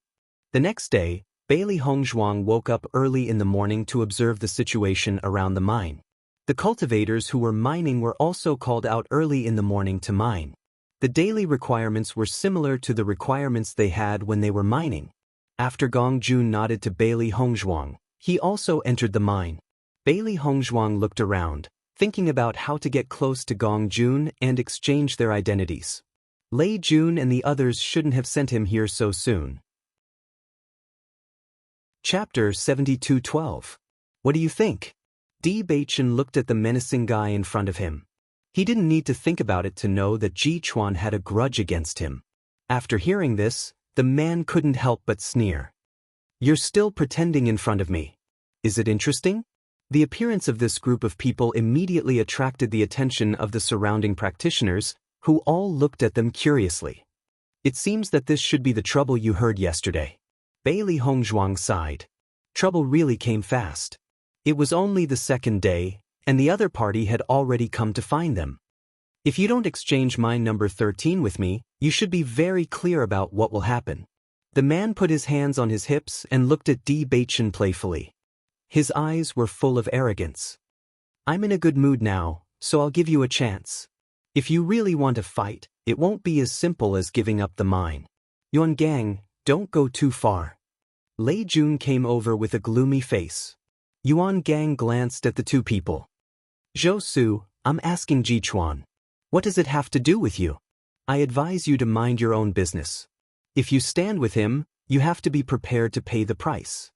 The next day, Bailey Hongzhuang woke up early in the morning to observe the situation around the mine. The cultivators who were mining were also called out early in the morning to mine. The daily requirements were similar to the requirements they had when they were mining. After Gong Jun nodded to Bailey Hongzhuang, he also entered the mine. Bailey Hongzhuang looked around, thinking about how to get close to Gong Jun and exchange their identities. Lei Jun and the others shouldn't have sent him here so soon. Chapter 72:12. What do you think? Bewitching looked at the menacing guy in front of him. He didn't need to think about it to know that Ji Chuan had a grudge against him. After hearing this, the man couldn't help but sneer. You're still pretending in front of me. Is it interesting? The appearance of this group of people immediately attracted the attention of the surrounding practitioners, who all looked at them curiously. It seems that this should be the trouble you heard yesterday. Bailey Hongzhuang sighed. Trouble really came fast. It was only the second day, and the other party had already come to find them. If you don't exchange mine number 13 with me, you should be very clear about what will happen. The man put his hands on his hips and looked at Bewitching playfully. His eyes were full of arrogance. I'm in a good mood now, so I'll give you a chance. If you really want to fight, it won't be as simple as giving up the mine. Yuan Gang, don't go too far. Lei Jun came over with a gloomy face. Yuan Gang glanced at the two people. Zhou Su, I'm asking Ji Chuan. What does it have to do with you? I advise you to mind your own business. If you stand with him, you have to be prepared to pay the price.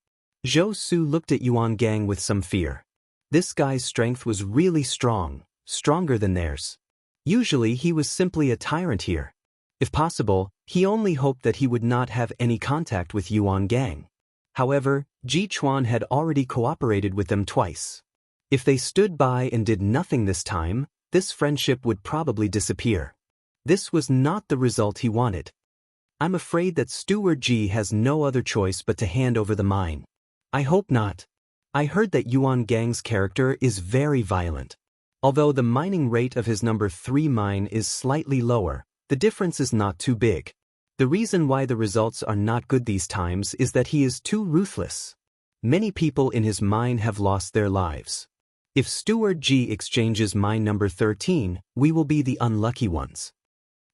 Zhou Su looked at Yuan Gang with some fear. This guy's strength was really strong, stronger than theirs. Usually he was simply a tyrant here. If possible, he only hoped that he would not have any contact with Yuan Gang. However, Ji Chuan had already cooperated with them twice. If they stood by and did nothing this time, this friendship would probably disappear. This was not the result he wanted. I'm afraid that Steward Ji has no other choice but to hand over the mine. I hope not. I heard that Yuan Gang's character is very violent. Although the mining rate of his number 3 mine is slightly lower, the difference is not too big. The reason why the results are not good these times is that he is too ruthless. Many people in his mine have lost their lives. If Steward Ji exchanges mine number 13, we will be the unlucky ones.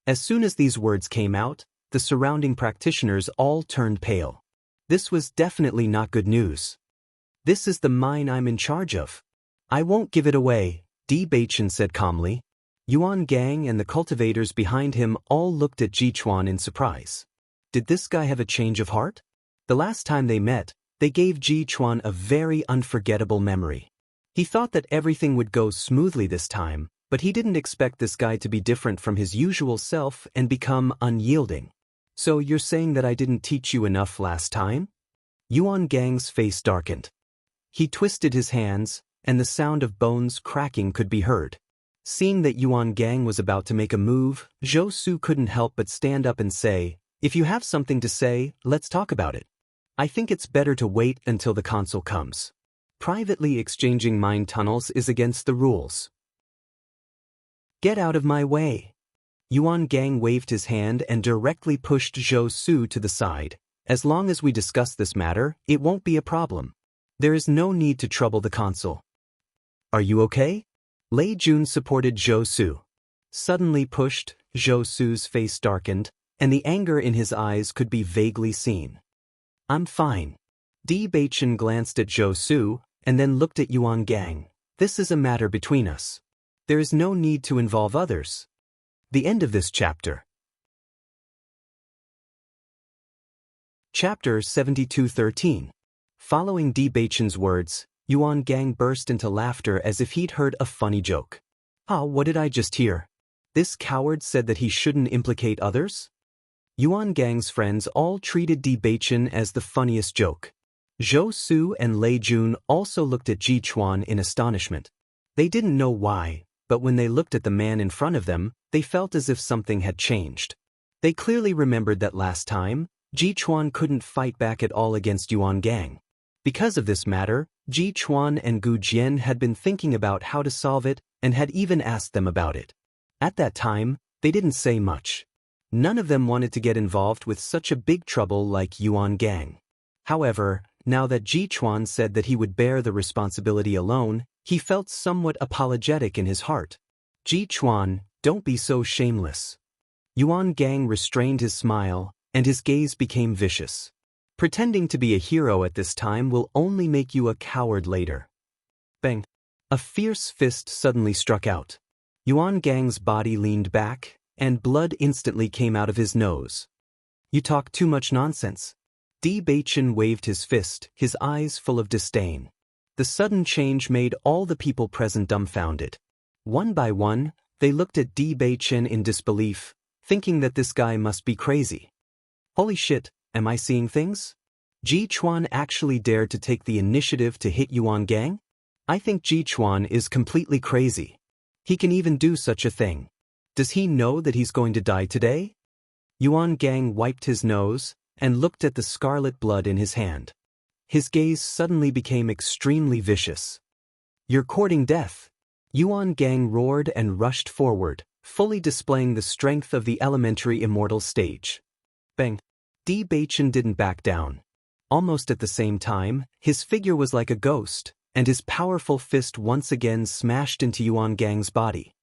As soon as these words came out, the surrounding practitioners all turned pale. This was definitely not good news. This is the mine I'm in charge of. I won't give it away, Bewitching said calmly. Yuan Gang and the cultivators behind him all looked at Ji Chuan in surprise. Did this guy have a change of heart? The last time they met, they gave Ji Chuan a very unforgettable memory. He thought that everything would go smoothly this time, but he didn't expect this guy to be different from his usual self and become unyielding. So you're saying that I didn't teach you enough last time? Yuan Gang's face darkened. He twisted his hands, and the sound of bones cracking could be heard. Seeing that Yuan Gang was about to make a move, Zhou Su couldn't help but stand up and say, if you have something to say, let's talk about it. I think it's better to wait until the console comes. Privately exchanging mine tunnels is against the rules. Get out of my way. Yuan Gang waved his hand and directly pushed Zhou Su to the side. As long as we discuss this matter, it won't be a problem. There is no need to trouble the console. Are you okay? Lei Jun supported Zhou Su. Suddenly pushed, Zhou Su's face darkened, and the anger in his eyes could be vaguely seen. I'm fine. Bewitching glanced at Zhou Su, and then looked at Yuan Gang. This is a matter between us. There is no need to involve others. The end of this chapter. Chapter 72:13. Following Bewitching's words, Yuan Gang burst into laughter as if he'd heard a funny joke. What did I just hear? This coward said that he shouldn't implicate others? Yuan Gang's friends all treated Bewitching as the funniest joke. Zhou Su and Lei Jun also looked at Ji Chuan in astonishment. They didn't know why, but when they looked at the man in front of them, they felt as if something had changed. They clearly remembered that last time, Ji Chuan couldn't fight back at all against Yuan Gang. Because of this matter, Ji Chuan and Gu Jian had been thinking about how to solve it and had even asked them about it. At that time, they didn't say much. None of them wanted to get involved with such a big trouble like Yuan Gang. However, now that Ji Chuan said that he would bear the responsibility alone, he felt somewhat apologetic in his heart. Ji Chuan, don't be so shameless. Yuan Gang restrained his smile, and his gaze became vicious. Pretending to be a hero at this time will only make you a coward later. Bang! A fierce fist suddenly struck out. Yuan Gang's body leaned back, and blood instantly came out of his nose. You talk too much nonsense. Bewitching waved his fist, his eyes full of disdain. The sudden change made all the people present dumbfounded. One by one, they looked at Bewitching in disbelief, thinking that this guy must be crazy. Holy shit, am I seeing things? Ji Chuan actually dared to take the initiative to hit Yuan Gang? I think Ji Chuan is completely crazy. He can even do such a thing. Does he know that he's going to die today? Yuan Gang wiped his nose and looked at the scarlet blood in his hand. His gaze suddenly became extremely vicious. You're courting death. Yuan Gang roared and rushed forward, fully displaying the strength of the elementary immortal stage. Bang! Bewitching didn't back down. Almost at the same time, his figure was like a ghost, and his powerful fist once again smashed into Yuan Gang's body.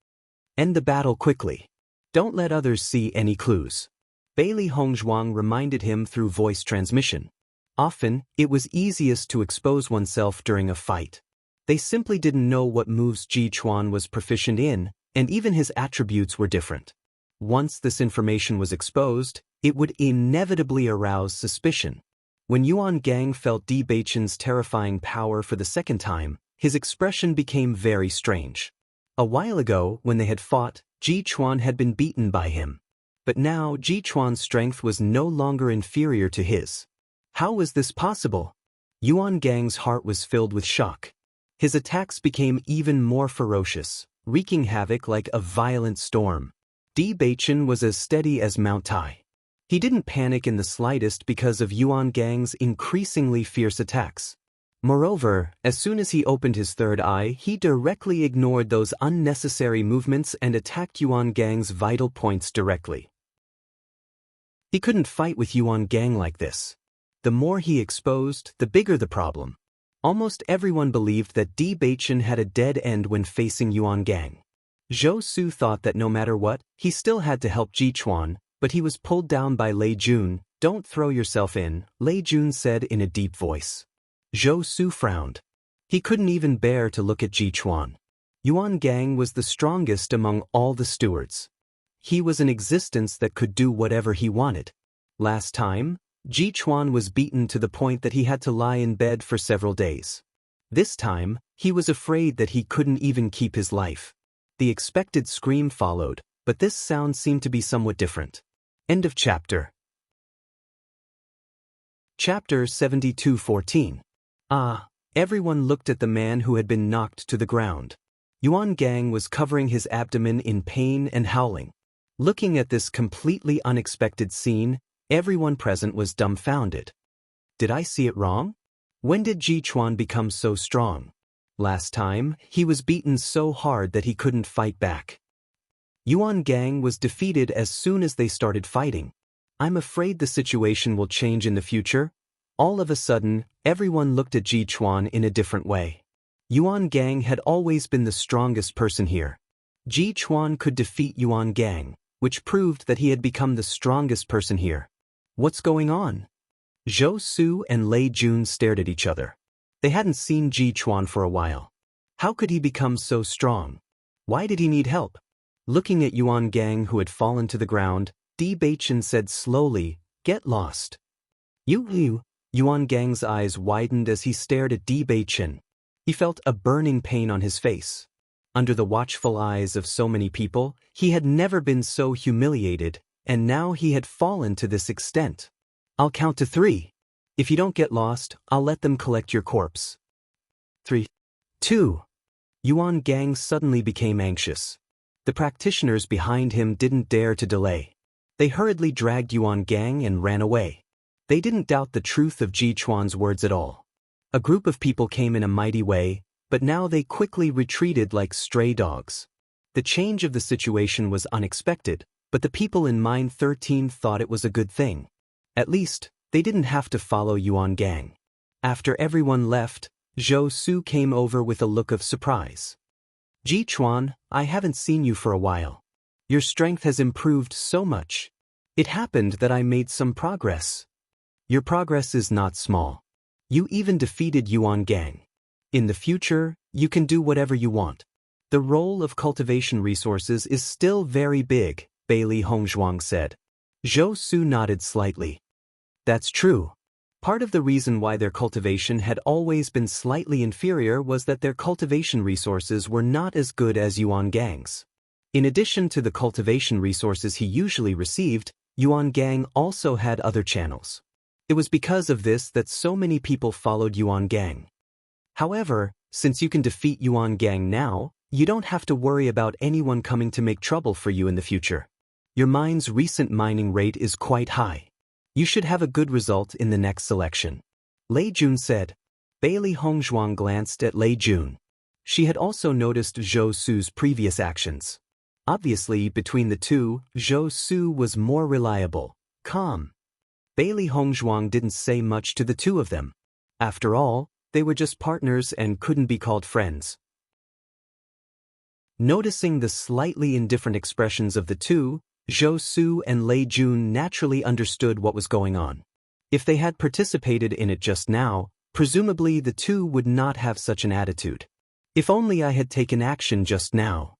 End the battle quickly. Don't let others see any clues. Bailey Hongzhuang reminded him through voice transmission. Often, it was easiest to expose oneself during a fight. They simply didn't know what moves Ji Chuan was proficient in, and even his attributes were different. Once this information was exposed, it would inevitably arouse suspicion. When Yuan Gang felt Bewitching's terrifying power for the second time, his expression became very strange. A while ago, when they had fought, Ji Chuan had been beaten by him. But now Ji Chuan's strength was no longer inferior to his. How was this possible? Yuan Gang's heart was filled with shock. His attacks became even more ferocious, wreaking havoc like a violent storm. Bewitching was as steady as Mount Tai. He didn't panic in the slightest because of Yuan Gang's increasingly fierce attacks. Moreover, as soon as he opened his third eye, he directly ignored those unnecessary movements and attacked Yuan Gang's vital points directly. He couldn't fight with Yuan Gang like this. The more he exposed, the bigger the problem. Almost everyone believed that Bewitching had a dead end when facing Yuan Gang. Zhou Su thought that no matter what, he still had to help Ji Chuan, but he was pulled down by Lei Jun. Don't throw yourself in, Lei Jun said in a deep voice. Zhou Su frowned. He couldn't even bear to look at Ji Chuan. Yuan Gang was the strongest among all the stewards. He was an existence that could do whatever he wanted. Last time, Ji Chuan was beaten to the point that he had to lie in bed for several days. This time, he was afraid that he couldn't even keep his life. The expected scream followed, but this sound seemed to be somewhat different. End of chapter. Chapter 72:14. Everyone looked at the man who had been knocked to the ground. Yuan Gang was covering his abdomen in pain and howling. Looking at this completely unexpected scene, everyone present was dumbfounded. Did I see it wrong? When did Ji Chuan become so strong? Last time, he was beaten so hard that he couldn't fight back. Yuan Gang was defeated as soon as they started fighting. I'm afraid the situation will change in the future. All of a sudden, everyone looked at Ji Chuan in a different way. Yuan Gang had always been the strongest person here. Ji Chuan could defeat Yuan Gang, which proved that he had become the strongest person here. What's going on? Zhou Su and Lei Jun stared at each other. They hadn't seen Ji Chuan for a while. How could he become so strong? Why did he need help? Looking at Yuan Gang who had fallen to the ground, Bewitching said slowly, "Get lost." Yuan Gang's eyes widened as he stared at Bewitching. He felt a burning pain on his face. Under the watchful eyes of so many people, he had never been so humiliated, and now he had fallen to this extent. I'll count to 3. If you don't get lost, I'll let them collect your corpse. 3, 2. Yuan Gang suddenly became anxious. The practitioners behind him didn't dare to delay. They hurriedly dragged Yuan Gang and ran away. They didn't doubt the truth of Ji Chuan's words at all. A group of people came in a mighty way, but now they quickly retreated like stray dogs. The change of the situation was unexpected, but the people in Mine 13 thought it was a good thing. At least, they didn't have to follow Yuan Gang. After everyone left, Zhou Su came over with a look of surprise. Ji Chuan, I haven't seen you for a while. Your strength has improved so much. It happened that I made some progress. Your progress is not small. You even defeated Yuan Gang. In the future, you can do whatever you want. The role of cultivation resources is still very big, Bailey Hongzhuang said. Zhou Su nodded slightly. That's true. Part of the reason why their cultivation had always been slightly inferior was that their cultivation resources were not as good as Yuan Gang's. In addition to the cultivation resources he usually received, Yuan Gang also had other channels. It was because of this that so many people followed Yuan Gang. However, since you can defeat Yuan Gang now, you don't have to worry about anyone coming to make trouble for you in the future. Your mine's recent mining rate is quite high. You should have a good result in the next selection. Lei Jun said. Bailey Hongzhuang glanced at Lei Jun. She had also noticed Zhou Su's previous actions. Obviously, between the two, Zhou Su was more reliable, calm. Bailey Hongzhuang didn't say much to the two of them. After all, they were just partners and couldn't be called friends. Noticing the slightly indifferent expressions of the two, Zhou Su and Lei Jun naturally understood what was going on. If they had participated in it just now, presumably the two would not have such an attitude. If only I had taken action just now.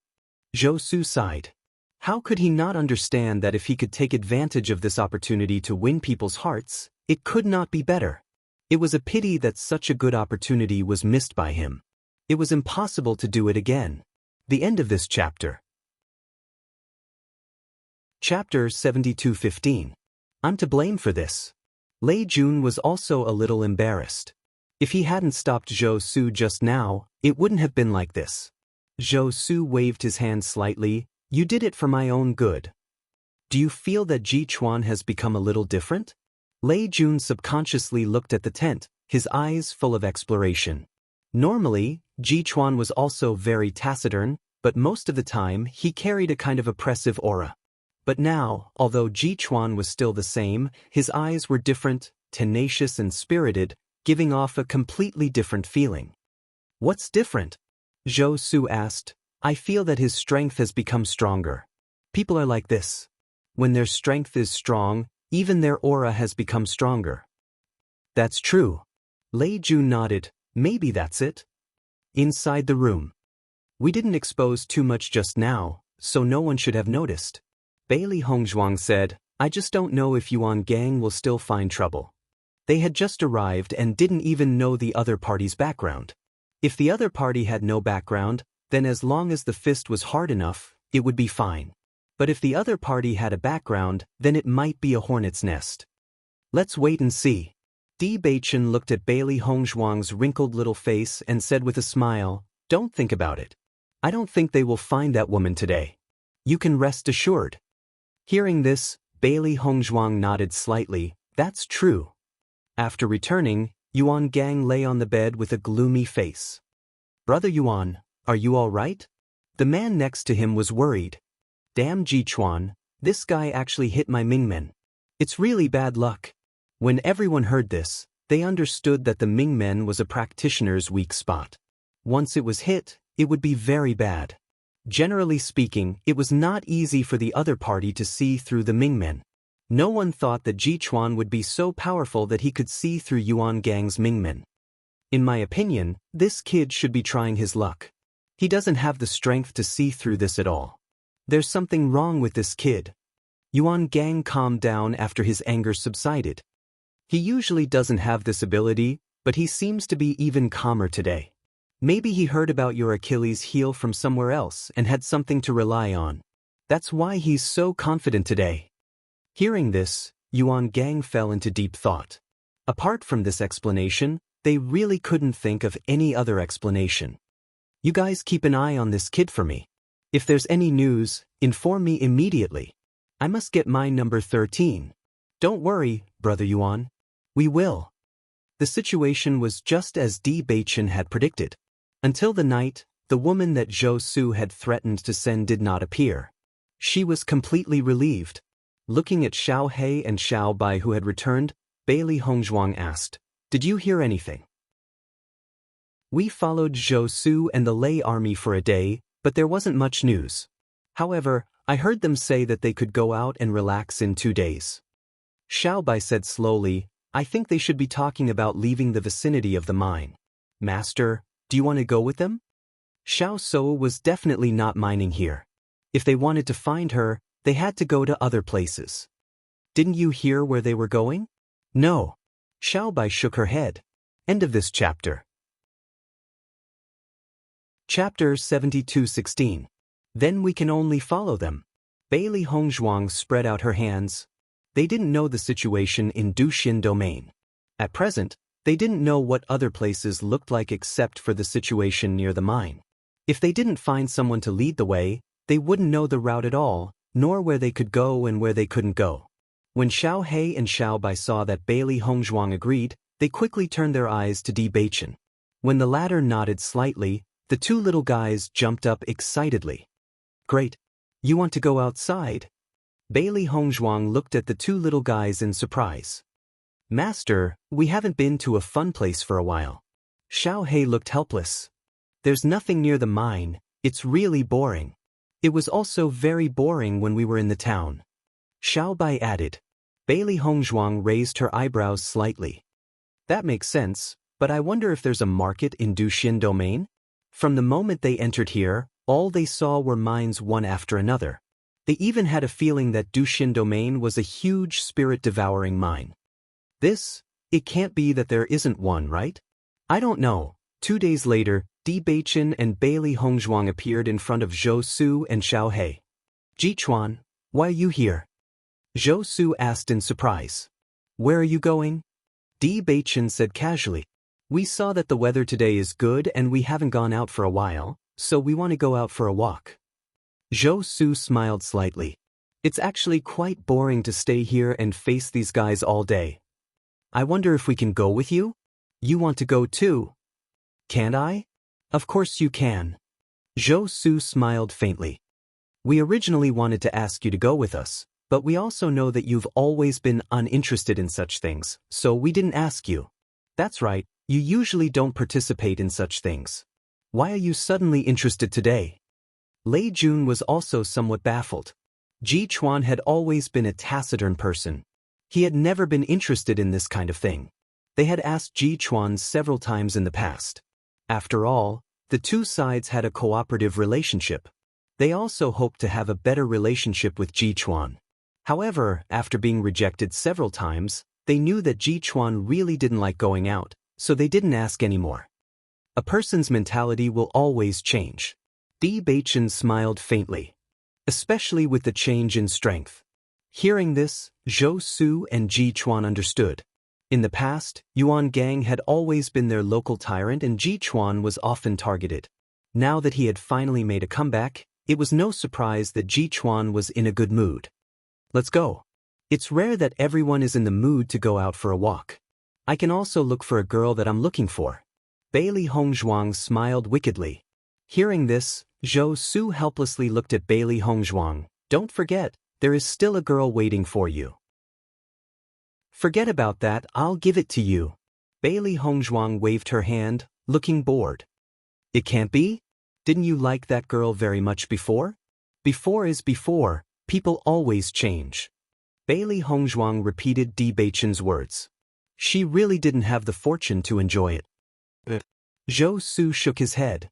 Zhou Su sighed. How could he not understand that if he could take advantage of this opportunity to win people's hearts, it could not be better? It was a pity that such a good opportunity was missed by him. It was impossible to do it again. The end of this chapter. Chapter 72:15. I'm to blame for this. Lei Jun was also a little embarrassed. If he hadn't stopped Zhou Su just now, it wouldn't have been like this. Zhou Su waved his hand slightly. You did it for my own good. Do you feel that Ji Chuan has become a little different? Lei Jun subconsciously looked at the tent, his eyes full of exploration. Normally, Ji Chuan was also very taciturn, but most of the time he carried a kind of oppressive aura. But now, although Ji Chuan was still the same, his eyes were different, tenacious and spirited, giving off a completely different feeling. What's different? Zhou Su asked. I feel that his strength has become stronger. People are like this. When their strength is strong, even their aura has become stronger. That's true. Lei Jun nodded. Maybe that's it. Inside the room. We didn't expose too much just now, so no one should have noticed. Bailey Hongzhuang said, I just don't know if Yuan Gang will still find trouble. They had just arrived and didn't even know the other party's background. If the other party had no background, then as long as the fist was hard enough, it would be fine. But if the other party had a background, then it might be a hornet's nest. Let's wait and see. Bewitching looked at Bailey Hongzhuang's wrinkled little face and said with a smile, Don't think about it. I don't think they will find that woman today. You can rest assured. Hearing this, Bailey Hongzhuang nodded slightly. That's true. After returning, Yuan Gang lay on the bed with a gloomy face. Brother Yuan, are you all right? The man next to him was worried. Damn Ji Chuan, this guy actually hit my Mingmen. It's really bad luck. When everyone heard this, they understood that the Mingmen was a practitioner's weak spot. Once it was hit, it would be very bad. Generally speaking, it was not easy for the other party to see through the Mingmen. No one thought that Ji Chuan would be so powerful that he could see through Yuan Gang's Mingmen. In my opinion, this kid should be trying his luck. He doesn't have the strength to see through this at all. There's something wrong with this kid. Yuan Gang calmed down after his anger subsided. He usually doesn't have this ability, but he seems to be even calmer today. Maybe he heard about your Achilles heel from somewhere else and had something to rely on. That's why he's so confident today. Hearing this, Yuan Gang fell into deep thought. Apart from this explanation, they really couldn't think of any other explanation. You guys keep an eye on this kid for me. If there's any news, inform me immediately. I must get my number 13. Don't worry, Brother Yuan. We will. The situation was just as Bewitching had predicted. Until the night, the woman that Zhou Su had threatened to send did not appear. She was completely relieved. Looking at Xiao He and Xiao Bai who had returned, Bailey Hongzhuang asked, Did you hear anything? We followed Zhou Su and the Lei army for a day, but there wasn't much news. However, I heard them say that they could go out and relax in 2 days. Xiao Bai said slowly, I think they should be talking about leaving the vicinity of the mine. Master, do you want to go with them? Xiao So was definitely not mining here. If they wanted to find her, they had to go to other places. Didn't you hear where they were going? No. Xiao Bai shook her head. End of this chapter. Chapter 72:16. Then we can only follow them. Bailey Hongzhuang spread out her hands. They didn't know the situation in Duxin Domain. At present, they didn't know what other places looked like except for the situation near the mine. If they didn't find someone to lead the way, they wouldn't know the route at all, nor where they could go and where they couldn't go. When Xiao He and Xiao Bai saw that Bailey Hongzhuang agreed, they quickly turned their eyes to Bewitching. When the latter nodded slightly, the two little guys jumped up excitedly. Great. You want to go outside? Bailey Hongzhuang looked at the two little guys in surprise. Master, we haven't been to a fun place for a while. Xiao He looked helpless. There's nothing near the mine, it's really boring. It was also very boring when we were in the town. Xiao Bai added. Bailey Hongzhuang raised her eyebrows slightly. That makes sense, but I wonder if there's a market in Duxin Domain? From the moment they entered here, all they saw were mines one after another. They even had a feeling that Duxin Domain was a huge spirit-devouring mine. It can't be that there isn't one, right? I don't know. 2 days later, Bewitching and Bailey Hongzhuang appeared in front of Zhou Su and Xiao He. Jichuan, why are you here? Zhou Su asked in surprise. Where are you going? Bewitching said casually. We saw that the weather today is good and we haven't gone out for a while, so we want to go out for a walk. Zhou Su smiled slightly. It's actually quite boring to stay here and face these guys all day. I wonder if we can go with you? You want to go too? Can't I? Of course you can. Zhou Su smiled faintly. We originally wanted to ask you to go with us, but we also know that you've always been uninterested in such things, so we didn't ask you. That's right, you usually don't participate in such things. Why are you suddenly interested today? Lei Jun was also somewhat baffled. Ji Chuan had always been a taciturn person. He had never been interested in this kind of thing. They had asked Ji Chuan several times in the past. After all, the two sides had a cooperative relationship. They also hoped to have a better relationship with Ji Chuan. However, after being rejected several times, they knew that Ji Chuan really didn't like going out, so they didn't ask anymore. A person's mentality will always change. Bewitching smiled faintly. Especially with the change in strength. Hearing this, Zhou Su and Ji Chuan understood. In the past, Yuan Gang had always been their local tyrant and Ji Chuan was often targeted. Now that he had finally made a comeback, it was no surprise that Ji Chuan was in a good mood. Let's go. It's rare that everyone is in the mood to go out for a walk. I can also look for a girl that I'm looking for. Bailey Hongzhuang smiled wickedly. Hearing this, Zhou Su helplessly looked at Bailey Hongzhuang. Don't forget, there is still a girl waiting for you. Forget about that, I'll give it to you. Bailey Hongzhuang waved her hand, looking bored. It can't be? Didn't you like that girl very much before? Before is before, people always change. Bailey Hongzhuang repeated Bewitching's words. She really didn't have the fortune to enjoy it. Zhou Su shook his head.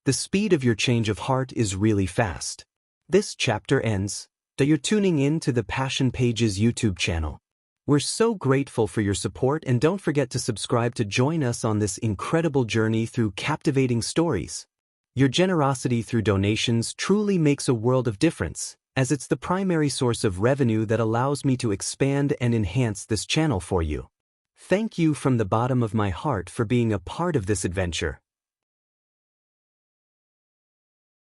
The speed of your change of heart is really fast. This chapter ends. You're tuning in to the Passion Pages YouTube channel. We're so grateful for your support and don't forget to subscribe to join us on this incredible journey through captivating stories. Your generosity through donations truly makes a world of difference, as it's the primary source of revenue that allows me to expand and enhance this channel for you. Thank you from the bottom of my heart for being a part of this adventure.